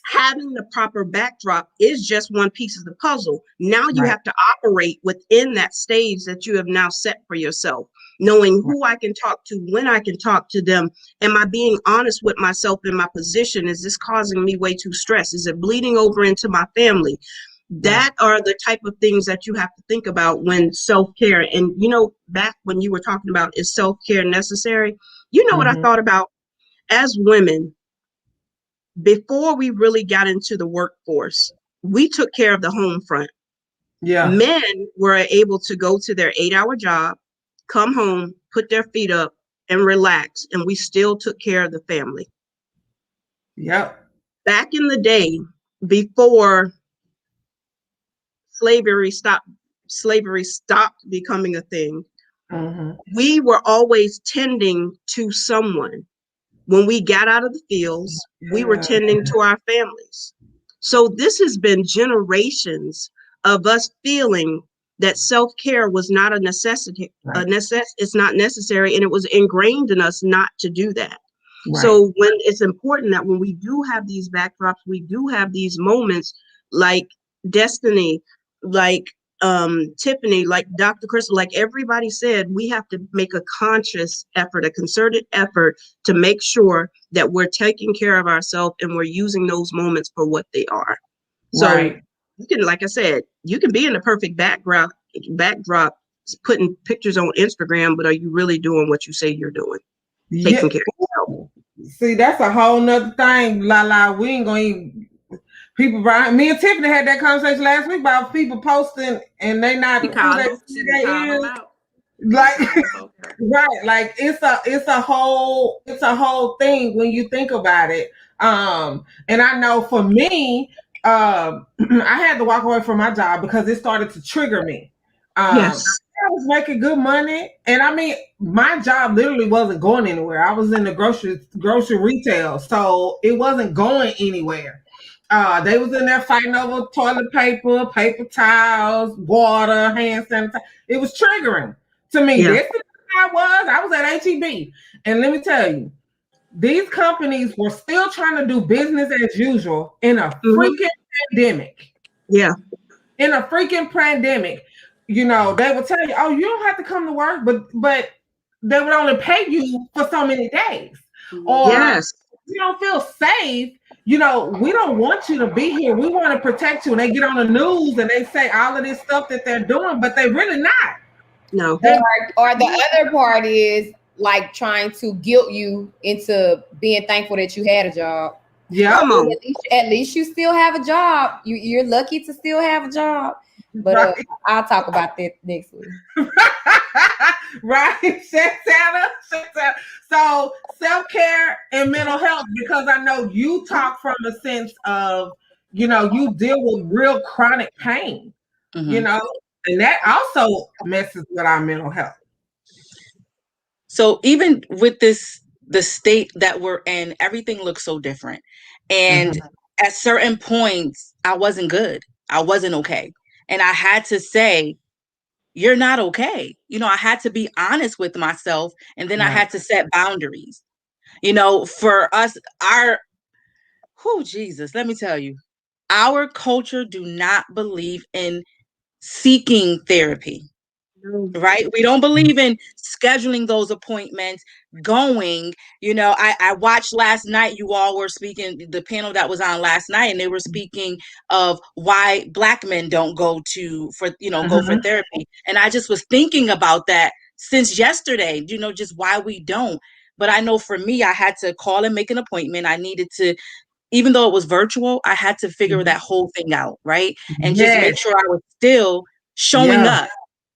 having the proper backdrop is just one piece of the puzzle. Now you Right. have to operate within that stage that you have now set for yourself, knowing Right. who I can talk to, when I can talk to them. Am I being honest with myself in my position? Is this causing me way too stressed? Is it bleeding over into my family? Right. That are the type of things that you have to think about when self-care. And back when you were talking about, is self-care necessary? What I Mm-hmm. thought about as women, before we really got into the workforce, we took care of the home front. Yeah. Men were able to go to their 8-hour job, come home, put their feet up, and relax, and we still took care of the family. Yep. Back in the day, before slavery stopped becoming a thing, Mm-hmm. we were always tending to someone. When we got out of the fields, we were Yeah. tending to our families. So this has been generations of us feeling that self-care was not a necessity. Right. It's not necessary, and it was ingrained in us not to do that. Right. So when it's important that when we do have these backdrops, we do have these moments like Destiny, like Tiffany, like Dr. Crystal, like everybody said, we have to make a conscious effort, a concerted effort to make sure that we're taking care of ourselves and we're using those moments for what they are. So Right. you can, like I said, you can be in the perfect backdrop, putting pictures on Instagram, but are you really doing what you say you're doing? Yeah. Taking care of yourself. See, that's a whole nother thing, La La. We ain't gonna even. People, Brian, me and Tiffany had that conversation last week about people posting and they not She who called they them. say She they called them is. out. Like, Called them folks out. right, like it's a whole thing when you think about it. And I know for me, I had to walk away from my job because it started to trigger me. Yes. I was making good money, and I mean, my job literally wasn't going anywhere. I was in the grocery retail, so it wasn't going anywhere. They was in there fighting over toilet paper, paper towels, water, hand sanitizer. It was triggering to me. Yeah. This is how I was at HEB, and let me tell you, these companies were still trying to do business as usual in a Mhm. freaking pandemic. Yeah. In a freaking pandemic, you know, they would tell you, "Oh, you don't have to come to work," but they would only pay you for so many days, or Yes. you don't feel safe. You know, we don't want you to be here. We want to protect you. And they get on the news and they say all of this stuff that they're doing, but they really not. No. Or the other part is like trying to guilt you into being thankful that you had a job. Yeah. Come on. At least you still have a job. You're lucky to still have a job. But Right. I'll talk about that next week. Right, Santana. So self-care and mental health, because I know you talk from a sense of, you know, you deal with real chronic pain, you know, and that also messes with our mental health. So even with the state that we're in, everything looks so different. And at certain points, I wasn't good. I wasn't okay. And I had to say, you're not okay. You know, I had to be honest with myself, and then I had to set boundaries. You know, for us, Jesus, let me tell you, our culture do not believe in seeking therapy. Right? We don't believe in scheduling those appointments, going. You know, I watched last night, you all were speaking, the panel that was on last night, and they were speaking of why Black men don't go for therapy. And I just was thinking about that since yesterday, you know, just why we don't. But I know for me, I had to call and make an appointment. I needed to, even though it was virtual, I had to figure that whole thing out, right? And just make sure I was still showing up,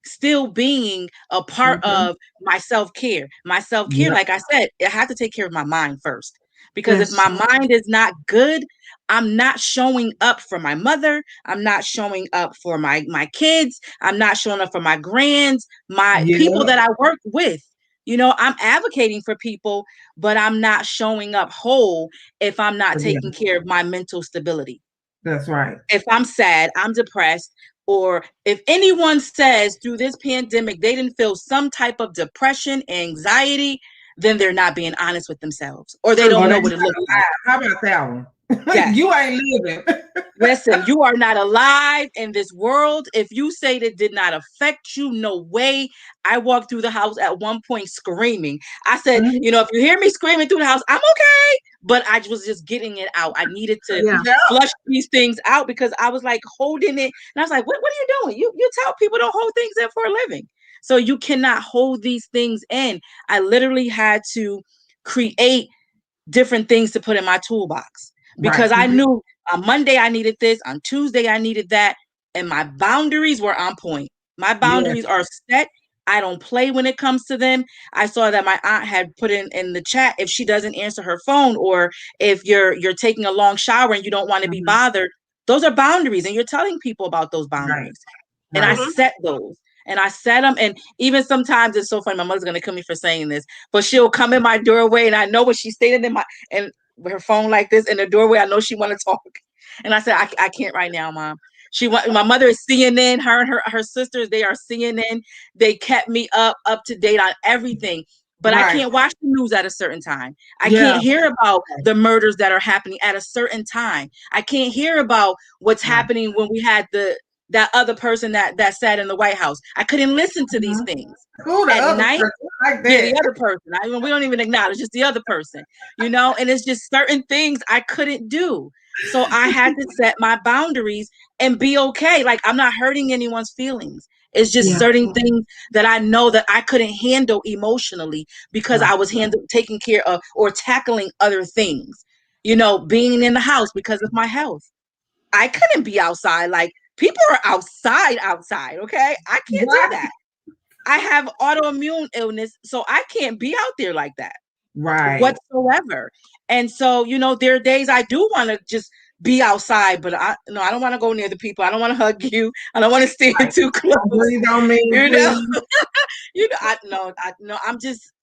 still being a part of my self-care. My self-care, like I said, I have to take care of my mind first. Because if my mind is not good, I'm not showing up for my mother. I'm not showing up for my kids. I'm not showing up for my grands, my people that I work with. You know, I'm advocating for people, but I'm not showing up whole if I'm not taking care of my mental stability. That's right. If I'm sad, I'm depressed, or if anyone says through this pandemic they didn't feel some type of depression, anxiety, then they're not being honest with themselves, or they don't know what it looks like. How about that one? Yes. You ain't living. Listen, you are not alive in this world. If you say that did not affect you, no way. I walked through the house at one point screaming. I said, you know, if you hear me screaming through the house, I'm okay. But I was just getting it out. I needed to flush these things out because I was like holding it. And I was like, what are you doing? You tell people don't hold things in for a living. So you cannot hold these things in. I literally had to create different things to put in my toolbox because I knew on Monday I needed this, on Tuesday I needed that, and my boundaries were on point. My boundaries are set. I don't play when it comes to them. I saw that my aunt had put in the chat, if she doesn't answer her phone, or if you're taking a long shower and you don't want to be bothered, those are boundaries, and you're telling people about those boundaries. And I set those. And I set them, and even sometimes it's so funny. My mother's gonna kill me for saying this, but she'll come in my doorway, and I know when she's standing in my and with her phone like this in the doorway, I know she want to talk. And I said, I can't right now, Mom. My mother is CNN. Her and her sisters, they are CNN. They kept me up to date on everything. But I can't watch the news at a certain time. I can't hear about the murders that are happening at a certain time. I can't hear about what's happening when we had that other person that sat in the White House. I couldn't listen to these things. At night, the other person. We don't even acknowledge, just the other person, you know, and it's just certain things I couldn't do. So I had to set my boundaries and be okay. Like, I'm not hurting anyone's feelings. It's just certain things that I know that I couldn't handle emotionally because I was taking care of or tackling other things, you know, being in the house because of my health. I couldn't be outside. Like, people are outside, okay? I can't do that. I have autoimmune illness, so I can't be out there like that. Right. Whatsoever. And so, there are days I do want to just be outside, but I don't want to go near the people. I don't want to hug you. I don't want to stand too close. Breathe on me, please.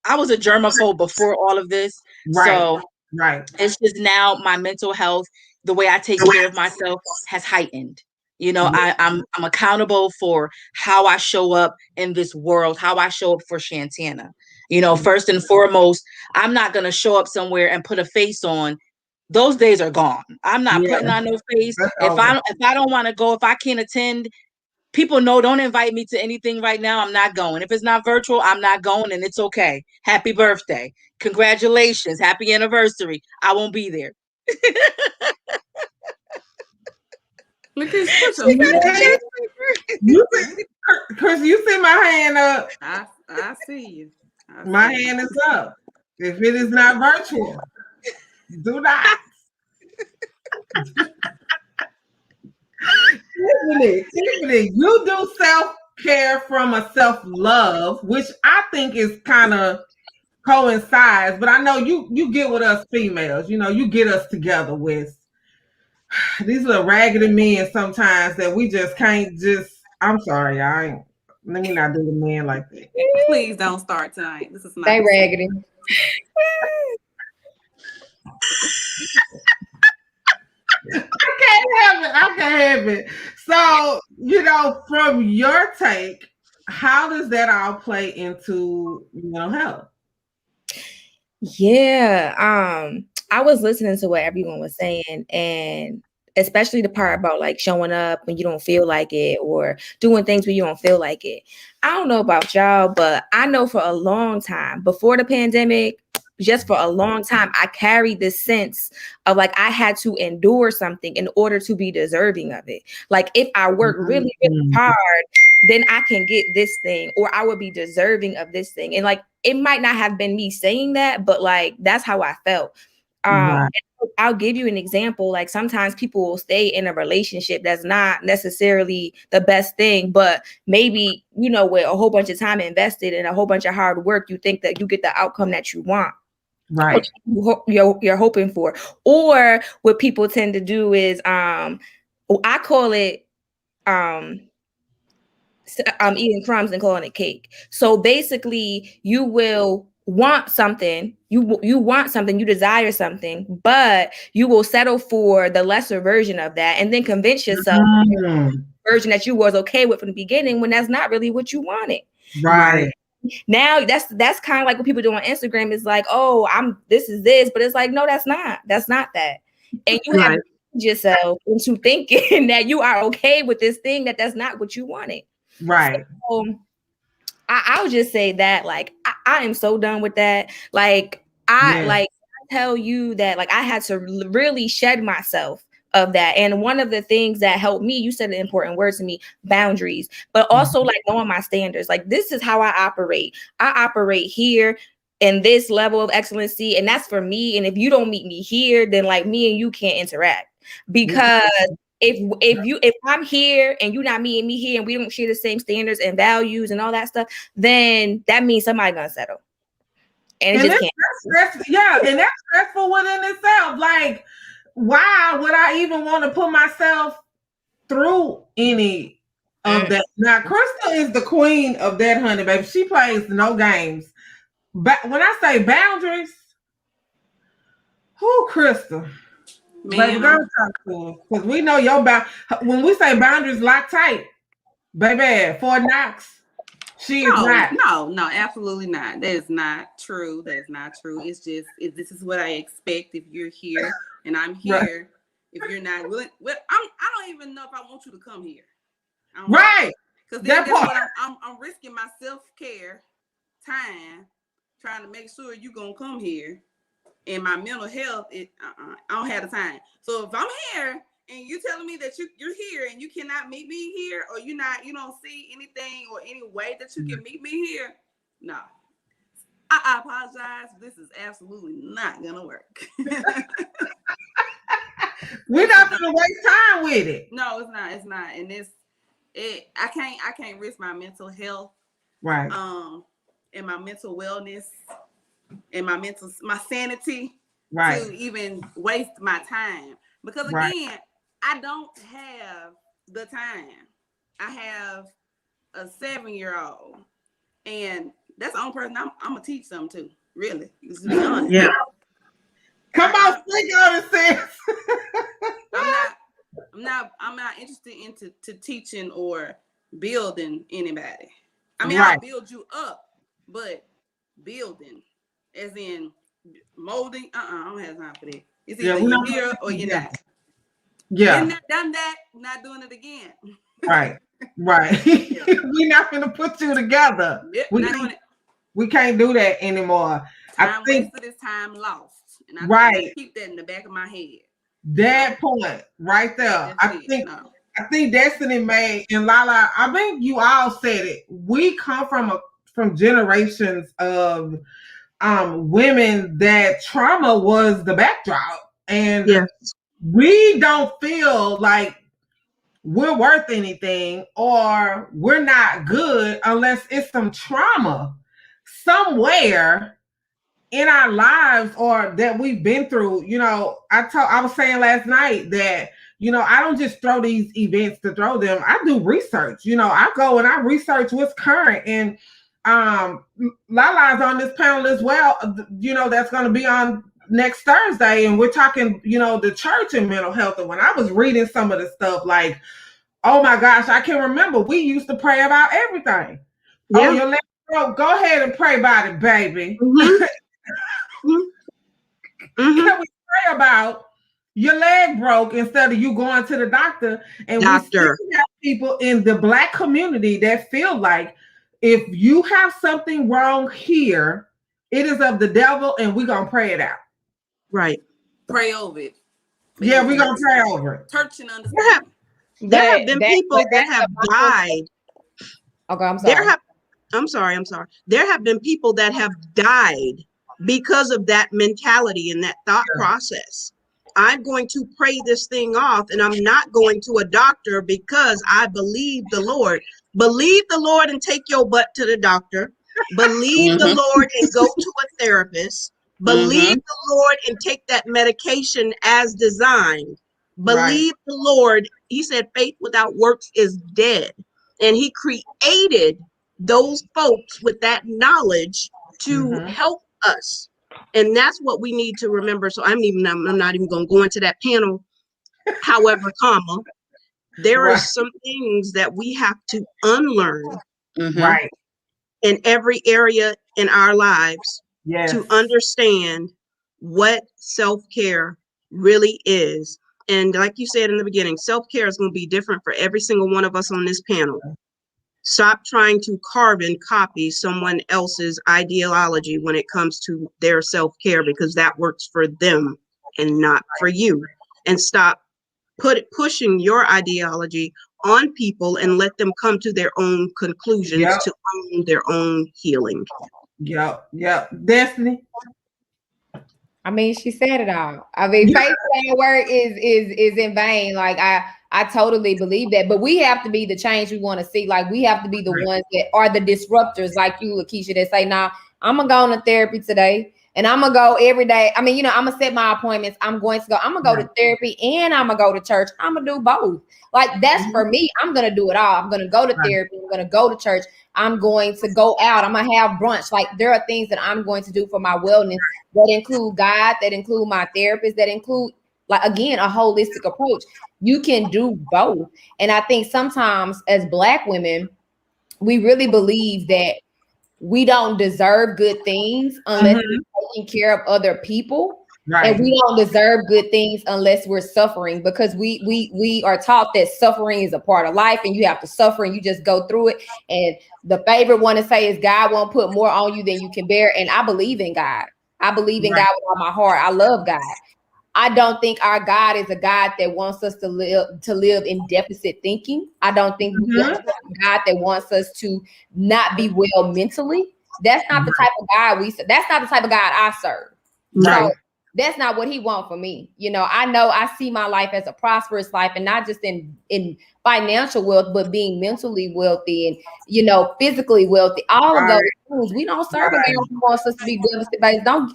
I was a germaphobe before all of this. Right. So it's just now my mental health, the way I take care of myself has heightened. I'm accountable for how I show up in this world, how I show up for Shantana. First and foremost, I'm not going to show up somewhere and put a face on. Those days are gone. I'm not putting on no face. If I don't want to go, if I can't attend, people know, don't invite me to anything right now. I'm not going. If it's not virtual, I'm not going, and it's okay. Happy birthday. Congratulations. Happy anniversary. I won't be there. Look at you. Chris, you see my hand up. I see you. My hand is up. If it is not virtual, do not. Tiffany, you do self-care from a self-love, which I think is kind of coincides, but I know you get with us females, you get us together with these little raggedy men sometimes that we just can't I'm sorry, let me not do the man like that. Please don't start tonight. This is not Stay raggedy. I can't have it. So, from your take, how does that all play into mental health? Yeah. I was listening to what everyone was saying, and especially the part about like showing up when you don't feel like it or doing things when you don't feel like it. I don't know about y'all, but I know for a long time before the pandemic, just for a long time, I carried this sense of like I had to endure something in order to be deserving of it. Like if I work really, really hard, then I can get this thing, or I would be deserving of this thing. And like, it might not have been me saying that, but like, that's how I felt. Right. I'll give you an example. Like sometimes people will stay in a relationship that's not necessarily the best thing, but maybe, with a whole bunch of time invested and a whole bunch of hard work, you think that you get the outcome that you want. Right. You're hoping for. Or what people tend to do is, I call it, eating crumbs and calling it cake. So basically you will want something, you want something, you desire something, but you will settle for the lesser version of that and then convince yourself the version that you was okay with from the beginning when that's not really what you wanted. Right. Now that's kind of like what people do on Instagram is like, oh, this is this, but it's like, no, that's not that. And you have to yourself into thinking that you are okay with this thing that's not what you wanted. Right. So, I'll just say that, like, I am so done with that. Like, I tell you that, like, I had to really shed myself of that. And one of the things that helped me, you said an important word to me, boundaries, but also like knowing my standards. Like, this is how I operate. I operate here in this level of excellency, and that's for me. And if you don't meet me here, then like me and you can't interact, because if I'm here and you're not meeting me here and we don't share the same standards and values and all that stuff, then that means somebody's gonna settle. And it just can't. And that's stressful within itself. Like, why would I even want to put myself through any of that? Now, Crystal is the queen of that, honey, baby. She plays no games. But when I say boundaries, who, Crystal? Baby, go talk to her. Because we know your when we say boundaries, lock tight, baby, Fort Knox. She is not. No, absolutely not. That is not true. It's just, this is what I expect if you're here and I'm here. Right. If you're not willing, I don't even know if I want you to come here. Right. Because that's what I'm risking my self-care time trying to make sure you're going to come here. And my mental health, I don't have the time. So if I'm here and you telling me that you're here and you cannot meet me here, or you don't see anything or any way that you can meet me here, no. I apologize. This is absolutely not gonna work. We're not gonna waste time with it. No, it's not. It's not. And I can't risk my mental health, Right. And my mental wellness and my sanity Right. to even waste my time. Because again, I don't have the time. I have a 7-year-old, and that's the only person I'm gonna teach something to. Really, to be honest. Yeah. Come on, speak on it, sis. I'm not interested into teaching or building anybody. I mean, Right. I'll build you up, but building, as in molding, I don't have time for that. It's either you're here or you're not. Yeah. Been there, done that, not doing it again. Right. Right. We're not gonna put you together. Yep, we can't do that anymore. Time wasted is time lost. And I keep that in the back of my head. That point right there. I think Destiny made, and Lala, I think you all said it. We come from generations of women that trauma was the backdrop. And we don't feel like we're worth anything or we're not good unless it's some trauma somewhere in our lives or that we've been through. You know, I was saying last night that, you know, I don't just throw these events to throw them. I do research. You know, I go and I research what's current. And Lala's on this panel as well, you know, that's going to be on next Thursday. And we're talking, you know, the church and mental health. And when I was reading some of the stuff, like, oh my gosh, I can remember we used to pray about everything. Yeah. Oh, your leg broke. Go ahead and pray about it, baby. Mm-hmm. Can we pray about your leg broke instead of you going to the doctor? And we still have people in the Black community that feel like if you have something wrong here, it is of the devil, and we're gonna pray it out. Right. Pray over it. Yeah, we're gonna pray over it. Church and understand. There have been people that have died. Okay, I'm sorry. I'm sorry. There have been people that have died because of that mentality and that thought process. I'm going to pray this thing off, and I'm not going to a doctor because I believe the Lord. Believe the Lord and take your butt to the doctor. Believe the Lord and go to a therapist. Believe the Lord and take that medication as designed. Believe the Lord. He said faith without works is dead. And he created those folks with that knowledge to help us. And that's what we need to remember. So I'm not even going to go into that panel. However, there are some things that we have to unlearn in every area in our lives to understand what self-care really is. And like you said in the beginning, self-care is going to be different for every single one of us on this panel. Stop trying to carbon copy someone else's ideology when it comes to their self-care, because that works for them and not for you. And stop pushing your ideology on people and let them come to their own conclusions to own their own healing. Yep. Destiny. I mean, she said it all. I mean, faith without work is in vain. Like I totally believe that, but we have to be the change we want to see. Like we have to be the ones that are the disruptors, like you, Lakeisha, that say, "Nah, I'm gonna go to therapy today, and I'm gonna go every day." I mean, you know, I'm gonna set my appointments. I'm gonna go to therapy, and I'm gonna go to church. I'm gonna do both. Like that's for me. I'm gonna do it all. I'm gonna go to therapy. I'm gonna go to church. I'm going to go out. I'm gonna have brunch. Like there are things that I'm going to do for my wellness that include God, that include my therapist, that include, like, again, a holistic approach. You can do both. And I think sometimes as Black women, we really believe that we don't deserve good things unless we're taking care of other people. Right. And we don't deserve good things unless we're suffering, because we are taught that suffering is a part of life and you have to suffer and you just go through it. And the favorite one to say is God won't put more on you than you can bear. And I believe in God. I believe in God with all my heart. I love God. I don't think our God is a God that wants us to live in deficit thinking. I don't think we a God that wants us to not be well mentally. That's not the type of God that's not the type of God I serve. Right. That's not what he wants for me. You know, I see my life as a prosperous life, and not just in financial wealth, but being mentally wealthy and, you know, physically wealthy. All of those things. We don't serve a God who wants us to be devastated. Don't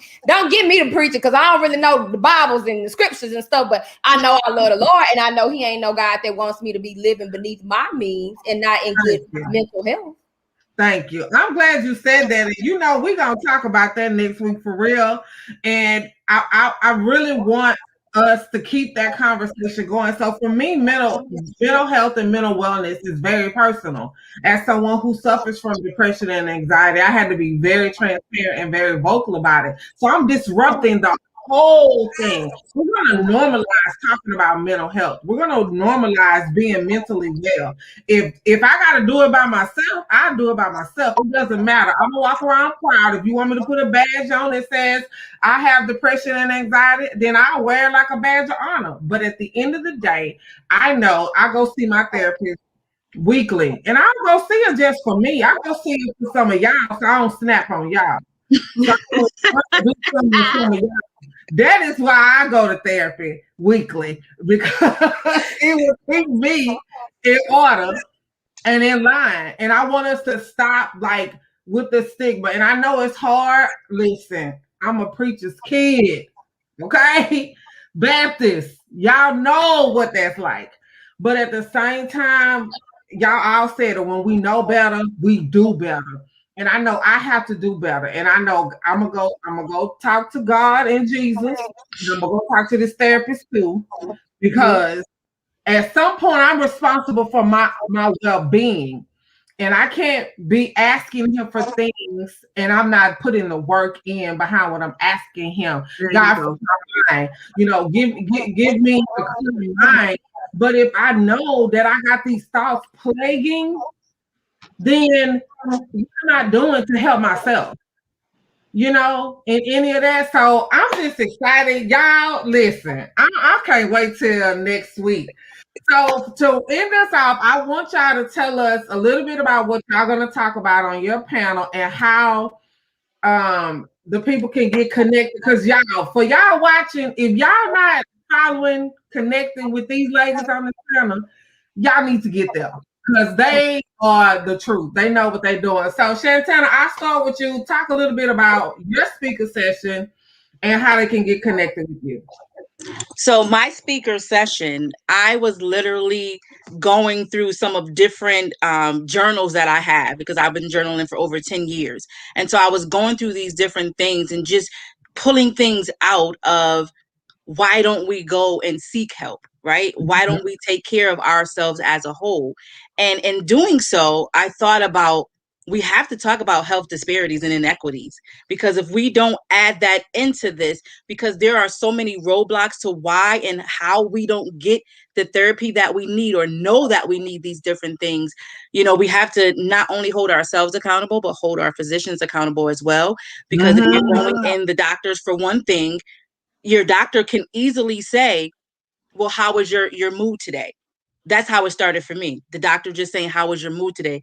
get me to preach it, because I don't really know the Bibles and the scriptures and stuff, but I know I love the Lord, and I know he ain't no God that wants me to be living beneath my means and not in good mental health. Thank you. I'm glad you said that. And you know, we're gonna talk about that next week for real. And I really want us to keep that conversation going. So for me, mental health and mental wellness is very personal. As someone who suffers from depression and anxiety, I had to be very transparent and very vocal about it. So I'm disrupting the whole thing. We're going to normalize talking about mental health. We're going to normalize being mentally well. If I got to do it by myself, I'll do it by myself. It doesn't matter. I'm going to walk around proud. If you want me to put a badge on that says I have depression and anxiety, then I'll wear it like a badge of honor. But at the end of the day, I know I go see my therapist weekly. And I'll go see her just for me. I'll go see her for some of y'all, so I don't snap on y'all. So do some of y'all. That is why I go to therapy weekly, because it will keep me in order and in line. And I want us to stop like with the stigma. And I know it's hard. Listen, I'm a preacher's kid. Okay? Baptist. Y'all know what that's like. But at the same time, y'all all said it, when we know better, we do better. And I know I have to do better. And I know I'm gonna go talk to God and Jesus. And I'm gonna go talk to this therapist too. Because at some point I'm responsible for my well-being. And I can't be asking him for things and I'm not putting the work in behind what I'm asking him. God, for my mind, you know, give me a clear mind. But if I know that I got these thoughts plaguing, then I'm not doing to help myself, you know, in any of that. So I'm just excited. Y'all, listen, I can't wait till next week. So to end us off, I want y'all to tell us a little bit about what y'all going to talk about on your panel and how the people can get connected. Because y'all, for y'all watching, if y'all not following, connecting with these ladies on the panel, y'all need to get there, because they are the truth. They know what they're doing. So Shantana, I'll start with you. Talk a little bit about your speaker session and how they can get connected with you. So my speaker session, I was literally going through some of different journals that I have, because I've been journaling for over 10 years. And so I was going through these different things and just pulling things out of, why don't we go and seek help, right? Why don't we take care of ourselves as a whole? And in doing so, I thought about, we have to talk about health disparities and inequities, because if we don't add that into this, because there are so many roadblocks to why and how we don't get the therapy that we need, or know that we need these different things. You know, we have to not only hold ourselves accountable, but hold our physicians accountable as well. Because if you're going in the doctors for one thing, your doctor can easily say, well, how was your mood today? That's how it started for me. The doctor just saying, how was your mood today?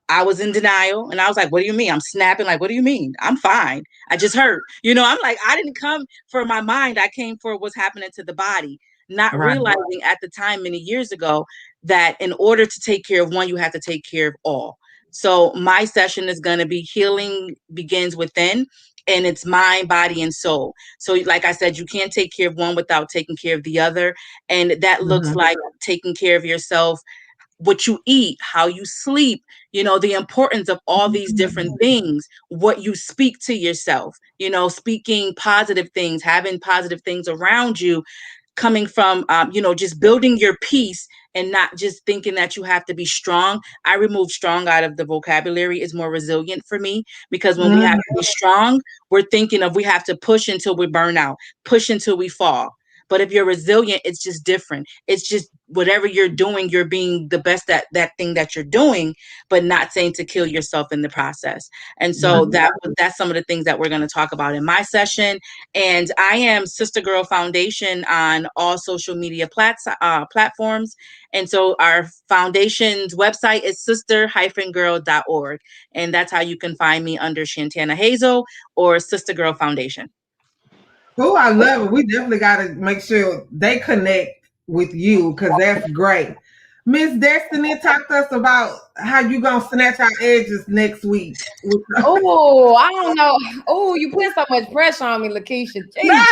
I was in denial, and I was like, what do you mean? I'm snapping, like, what do you mean? I'm fine. I just hurt. You know, I'm like, I didn't come for my mind. I came for what's happening to the body, not realizing at the time, many years ago, that in order to take care of one, you have to take care of all. So my session is going to be Healing Begins Within, and it's mind, body, and soul. So like I said, you can't take care of one without taking care of the other. And that looks like taking care of yourself, what you eat, how you sleep, you know, the importance of all these different things, what you speak to yourself, you know, speaking positive things, having positive things around you, coming from, you know, just building your peace and not just thinking that you have to be strong. I removed strong out of the vocabulary. Is more resilient for me, because when we have to be strong, we're thinking of, we have to push until we burn out, push until we fall. But if you're resilient, it's just different. It's just whatever you're doing, you're being the best at that thing that you're doing, but not saying to kill yourself in the process. And so that's some of the things that we're going to talk about in my session. And I am Sister Girl Foundation on all social media platforms. And so our foundation's website is sister-girl.org. And that's how you can find me, under Shantana Hazel or Sister Girl Foundation. Oh, I love it. We definitely got to make sure they connect with you because that's great. Miss Destiny, talk to us about how you gonna snatch our edges next week. Oh, I don't know. Oh, you put so much pressure on me, Lakeisha. Jeez.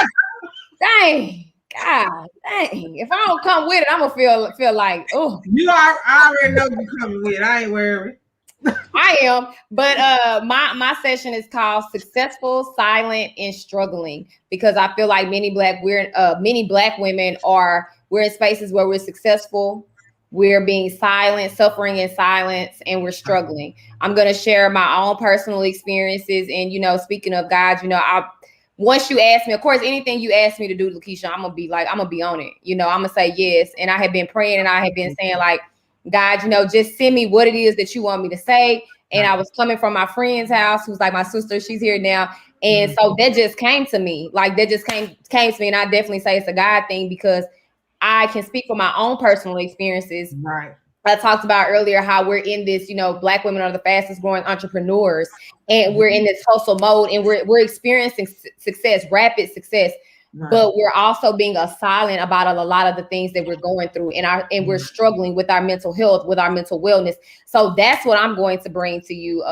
Dang. God dang. If I don't come with it, I'm gonna feel like, oh, I already know you coming with. I ain't worried. I am. But my session is called Successful, Silent, and Struggling, because I feel like many black women we're in spaces where we're successful, we're being silent, suffering in silence, and we're struggling. I'm gonna share my own personal experiences. And speaking of God, I once you ask me, of course, anything you ask me to do, Lakeisha, I'm gonna be on it. I'm gonna say yes. And I have been praying and I have been saying, like, God, just send me what it is that you want me to say. And I was coming from my friend's house, who's like my sister. She's here now. And so that just came to me. Like, that just came to me. And I definitely say it's a God thing, because I can speak from my own personal experiences. Right. I talked about earlier how we're in this, Black women are the fastest growing entrepreneurs, and we're in this hustle mode, and we're experiencing success, rapid success. Right. But we're also being silent about a lot of the things that we're going through, and we're struggling with our mental health, with our mental wellness. So that's what I'm going to bring to you.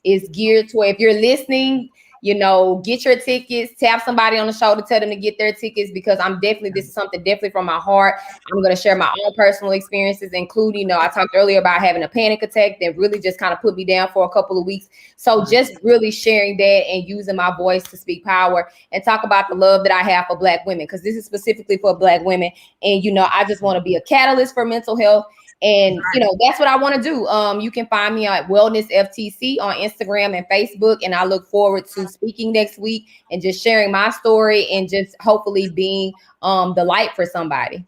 Is geared to, if you're listening, get your tickets, tap somebody on the shoulder, tell them to get their tickets, because this is something definitely from my heart. I'm going to share my own personal experiences, including, I talked earlier about having a panic attack that really just kind of put me down for a couple of weeks. So just really sharing that and using my voice to speak power and talk about the love that I have for Black women, because this is specifically for Black women. And, I just want to be a catalyst for mental health. And, that's what I want to do. You can find me at Wellness FTC on Instagram and Facebook. And I look forward to speaking next week and just sharing my story and just hopefully being the light for somebody.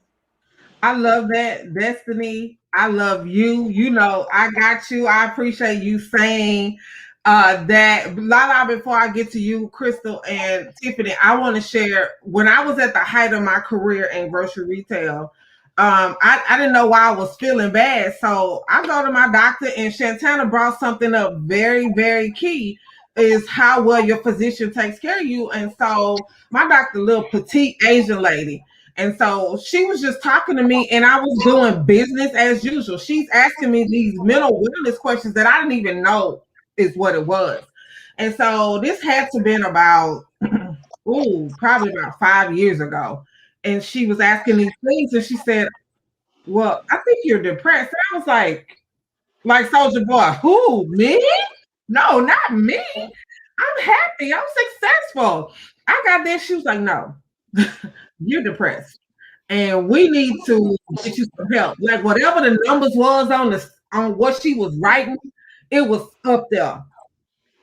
I love that, Destiny. I love you. I got you. I appreciate you saying that. Lala, before I get to you, Crystal and Tiffany, I want to share, when I was at the height of my career in grocery retail, I didn't know why I was feeling bad. So I go to my doctor, and Shantana brought something up very, very key, is how well your physician takes care of you. And so my doctor, little petite Asian lady. And so she was just talking to me, and I was doing business as usual. She's asking me these mental wellness questions that I didn't even know is what it was. And so this had to been about, probably about 5 years ago. And she was asking these things, and she said, well, I think you're depressed. And I was like Soldier Boy, who, me? No, not me. I'm happy. I'm successful. I got this. She was like, no, you're depressed. And we need to get you some help. Like, whatever the numbers was on what she was writing, it was up there.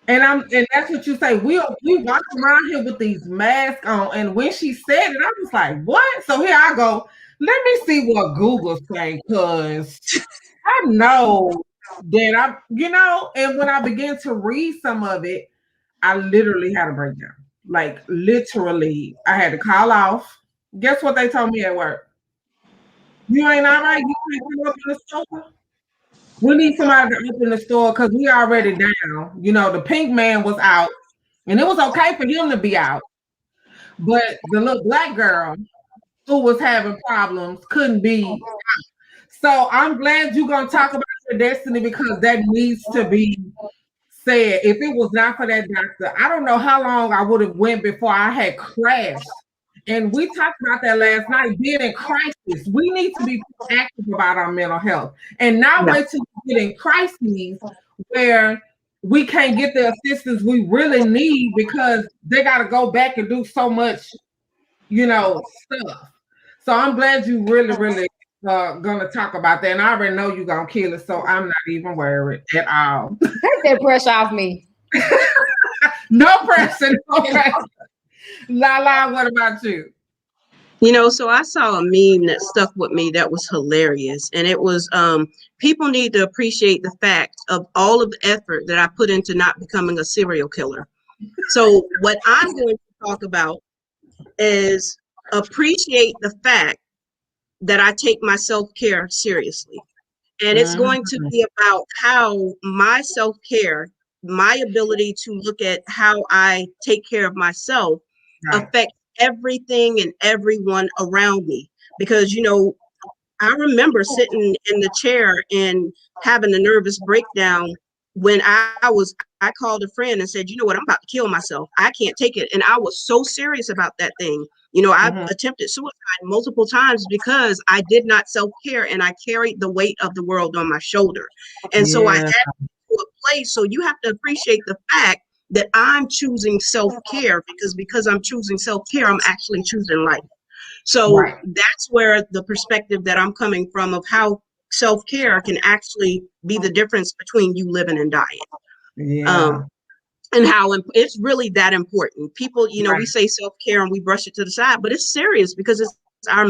And that's what you say. We walk around here with these masks on. And when she said it, I was like, what? So here I go. Let me see what Google say, because I know that and when I began to read some of it, I literally had a breakdown. Like, literally, I had to call off. Guess what they told me at work? You ain't all right. You can't come up in the store. We need somebody to open the store because we already down. The pink man was out, and it was okay for him to be out. But the little Black girl who was having problems couldn't be. So I'm glad you're going to talk about your destiny, because that needs to be said. If it was not for that doctor, I don't know how long I would have went before I had crashed. And we talked about that last night, being in crisis. We need to be proactive about our mental health and not wait till we get in crises where we can't get the assistance we really need, because they got to go back and do so much, stuff. So I'm glad you really, really gonna talk about that. And I already know you're gonna kill it, so I'm not even worried at all. Take that pressure off me. No pressure. Okay. Lala, what about you? So I saw a meme that stuck with me that was hilarious. And it was, people need to appreciate the fact of all of the effort that I put into not becoming a serial killer. So what I'm going to talk about is appreciate the fact that I take my self-care seriously. And it's going to be about how my self-care, my ability to look at how I take care of myself, affects everything and everyone around me. Because, I remember sitting in the chair and having a nervous breakdown when I called a friend and said, you know what, I'm about to kill myself. I can't take it. And I was so serious about that thing. I've attempted suicide multiple times because I did not self-care and I carried the weight of the world on my shoulder. And so I had Yeah. to a place. So you have to appreciate the fact that I'm choosing self-care because I'm choosing self-care, I'm actually choosing life. So Right. that's where the perspective that I'm coming from of how self-care can actually be the difference between you living and dying. Yeah. And how it's really that important. People, Right. we say self-care and we brush it to the side, but it's serious because it's our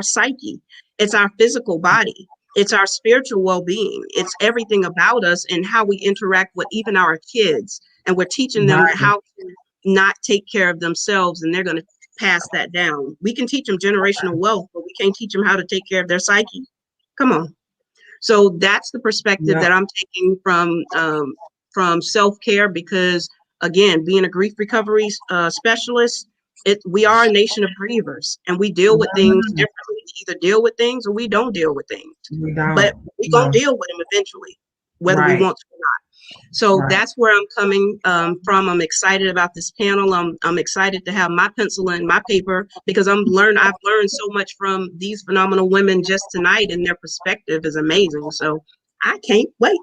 psyche, it's our physical body, it's our spiritual well-being, it's everything about us and how we interact with even our kids. And we're teaching them Right. how to not take care of themselves, and they're going to pass that down. We can teach them generational wealth, but we can't teach them how to take care of their psyche. Come on. So that's the perspective Yep. that I'm taking from self-care, because again, being a grief recovery specialist, we are a nation of grievers and we deal with things Mhm. differently. We either deal with things or we don't deal with things, We but don't. we're going No. to deal with them eventually, whether we Right. want to or not. So Right. that's where I'm coming from. I'm excited about this panel. I'm excited to have my pencil and my paper because I've learned so much from these phenomenal women just tonight, and their perspective is amazing. So I can't wait.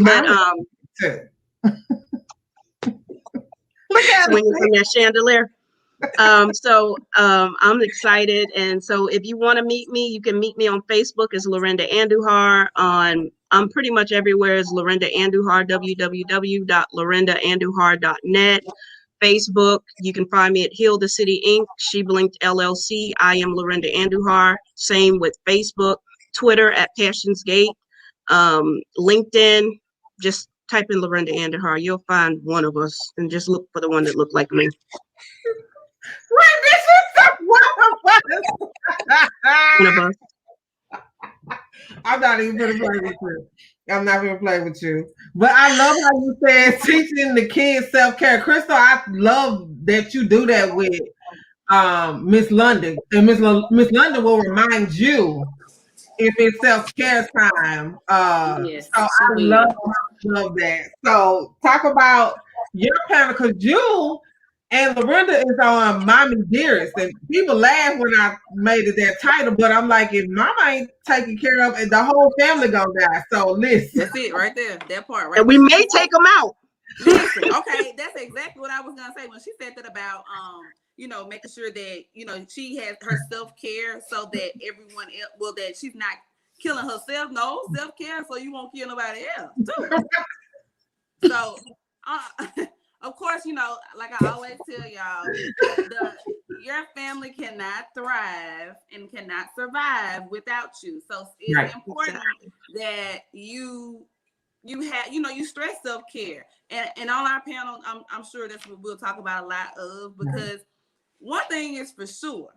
But I'm too. Look at swinging it. from that chandelier. I'm excited. And so if you want to meet me, you can meet me on Facebook as Lorinda Andujar. I'm pretty much everywhere as Lorinda Andujar, www.lorindaandujar.net. Facebook, you can find me at Heal the City Inc., She Blinked LLC. I am Lorinda Andujar. Same with Facebook, Twitter at Passions Gate, LinkedIn, just type in Lorinda Andujar. You'll find one of us and just look for the one that looked like me. Wait, this is one of us. One of us. I'm not even gonna play with you. I'm not gonna play with you. But I love how you said teaching the kids self-care. Crystal, I love that you do that with Miss London. And Miss London will remind you if it's self-care time. Yes, So she I will. love that. So talk about your panel, because you and Lorinda is on Mommy Dearest, and people laugh when I made it that title, but I'm like, if Mama ain't taken care of, the whole family gonna die. So listen, That's it right there. That part right And we there. may take them out. Listen, okay, that's exactly what I was gonna say when she said that about making sure that she has her self-care so that everyone else, well, that she's not killing herself. No, self-care so you won't kill nobody else too. So of course, like I always tell y'all, your family cannot thrive and cannot survive without you. So it's right, important that you have, you stress self-care. And on our panel, I'm sure that's what we'll talk about a lot of, because one thing is for sure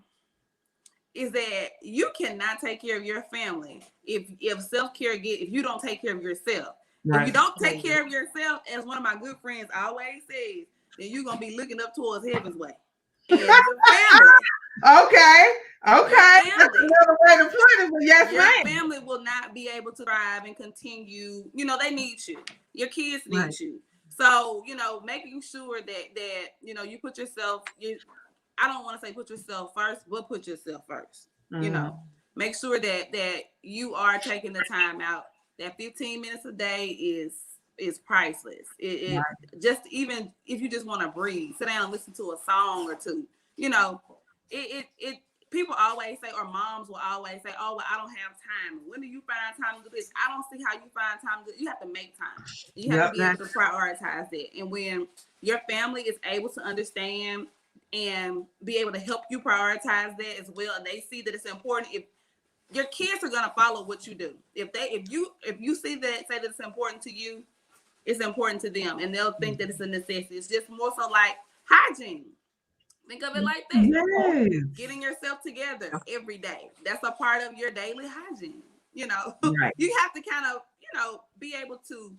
is that you cannot take care of your family if self-care if you don't take care of yourself. If you right. don't take care of yourself, as one of my good friends always says, then you're gonna be looking up towards heaven's way. And your family, Okay, okay. your That's family, another way to put it, but yes, your ma'am. family will not be able to thrive and continue. They need you. Your kids need Right. you. So, making sure that you put yourself, I don't want to say put yourself first, but put yourself first. Make sure that you are taking the time out. That 15 minutes a day is priceless. It just, even if you just want to breathe, sit down and listen to a song or two. It people always say, or moms will always say, oh, well, I don't have time. When do you find time to do this? I don't see how you find time to do. You have to make time. You have to be able to prioritize that. And when your family is able to understand and be able to help you prioritize that as well, and they see that it's important, if your kids are gonna follow what you do. If you see that, say that it's important to you, it's important to them, and they'll think that it's a necessity. It's just more so like hygiene. Think of it like that. Yes. Getting yourself together every day. That's a part of your daily hygiene. Right. You have to kind of, be able to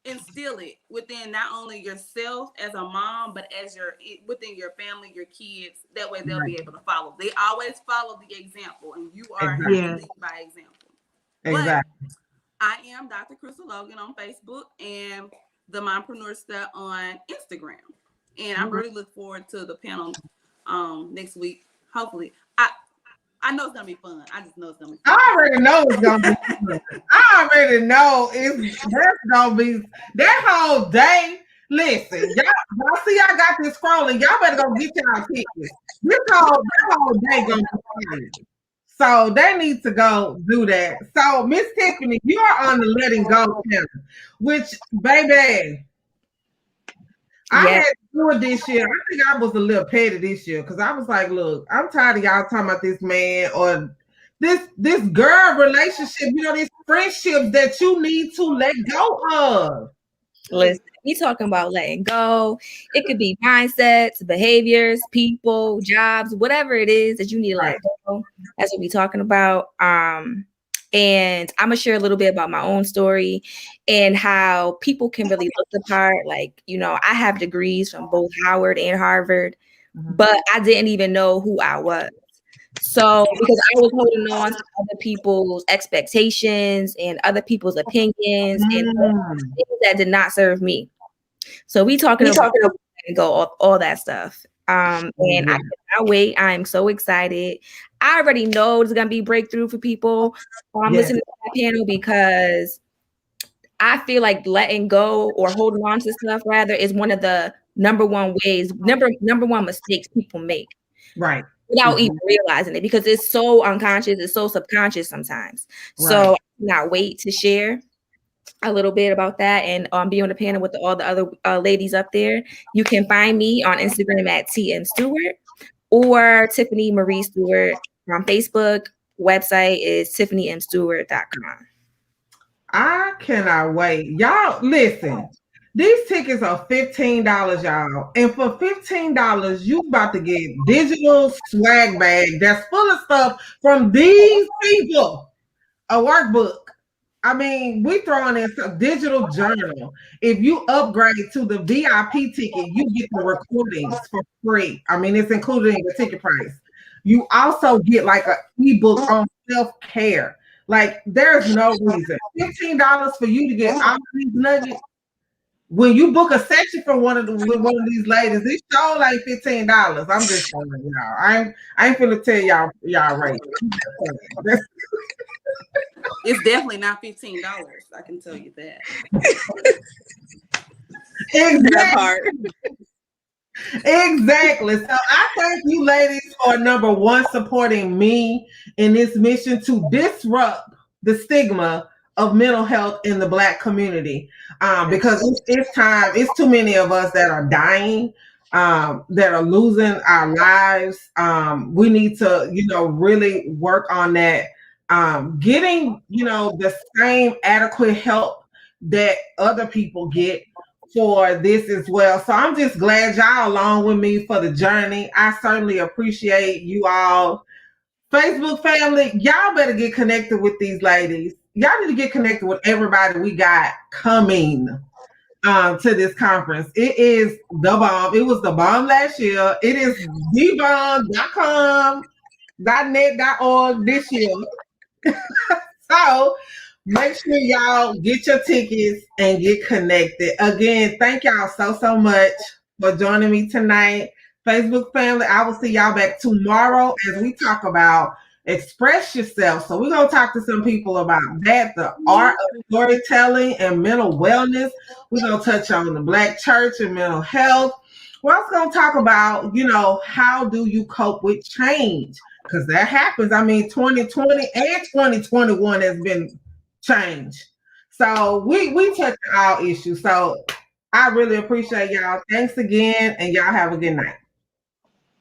instill it within not only yourself as a mom, but as within your family, your kids. That way they'll be able to follow. They always follow the example, and you are Exactly. how you lead by example. Exactly. But I am Dr. Crystal Logan on Facebook and the Mompreneurista on Instagram. And I really look forward to the panel next week. Hopefully. I know it's gonna be fun. I just know it's gonna be fun. I already know it's gonna be fun. I already know that's gonna be that whole day. Listen, y'all see I got this scrolling. Y'all better go get y'all tickets. That whole day gonna be fun. So they need to go do that. So Miss Tiffany, you are on the Letting Go panel, which baby, I had to do it this year. I think I was a little petty this year because I was like, look, I'm tired of y'all talking about this man or this girl relationship, these friendships that you need to let go of. Listen, we talking about letting go. It could be mindsets, behaviors, people, jobs, whatever it is that you need to let go. That's what we talking about. And I'm gonna share a little bit about my own story and how people can really look the part. Like, I have degrees from both Howard and Harvard, but I didn't even know who I was. So because I was holding on to other people's expectations and other people's opinions and things that did not serve me. So we talking about and go all that stuff. And I cannot wait. I'm so excited. I already know it's gonna be breakthrough for people. I'm listening to that panel because I feel like letting go or holding on to stuff rather is one of the number one mistakes people make. Right. Without even realizing it, because it's so unconscious, it's so subconscious sometimes. Right. So I cannot wait to share a little bit about that and be on the panel with all the other ladies up there. You can find me on Instagram at TM Stewart or Tiffany Marie Stewart on Facebook. Website is tiffanyandstewart.com. I cannot wait. Y'all, listen. These tickets are $15, y'all. And for $15, you about to get digital swag bag that's full of stuff from these people. A workbook. I mean, we throwing in some digital journal. If you upgrade to the VIP ticket, you get the recordings for free. I mean, it's included in the ticket price. You also get like an ebook on self-care. Like, there's no reason. $15 for you to get all of these nuggets. When you book a session for one of these ladies, it's show like $15. I'm just telling y'all. I ain't finna tell y'all right. It's definitely not $15. I can tell you that. Exactly. Exactly. So I thank you, ladies, for number one, supporting me in this mission to disrupt the stigma of mental health in the Black community. Because it's time, it's too many of us that are dying, that are losing our lives. We need to, really work on that. Getting, the same adequate help that other people get for this as well. So I'm just glad y'all along with me for the journey. I certainly appreciate you all. Facebook family, y'all better get connected with these ladies. Y'all need to get connected with everybody we got coming to this conference. It is the bomb. It was the bomb last year. It is thebomb.com.net.org this year. So make sure y'all get your tickets and get connected. Again, thank y'all so much for joining me tonight. Facebook family, I will see y'all back tomorrow as we talk about express yourself. So we're going to talk to some people about that, the art of storytelling and mental wellness. We're going to touch on the Black church and mental health. We're also going to talk about, how do you cope with change? Because that happens. I mean, 2020 and 2021 has been changed. So we touch all issues. So I really appreciate y'all. Thanks again, and y'all have a good night.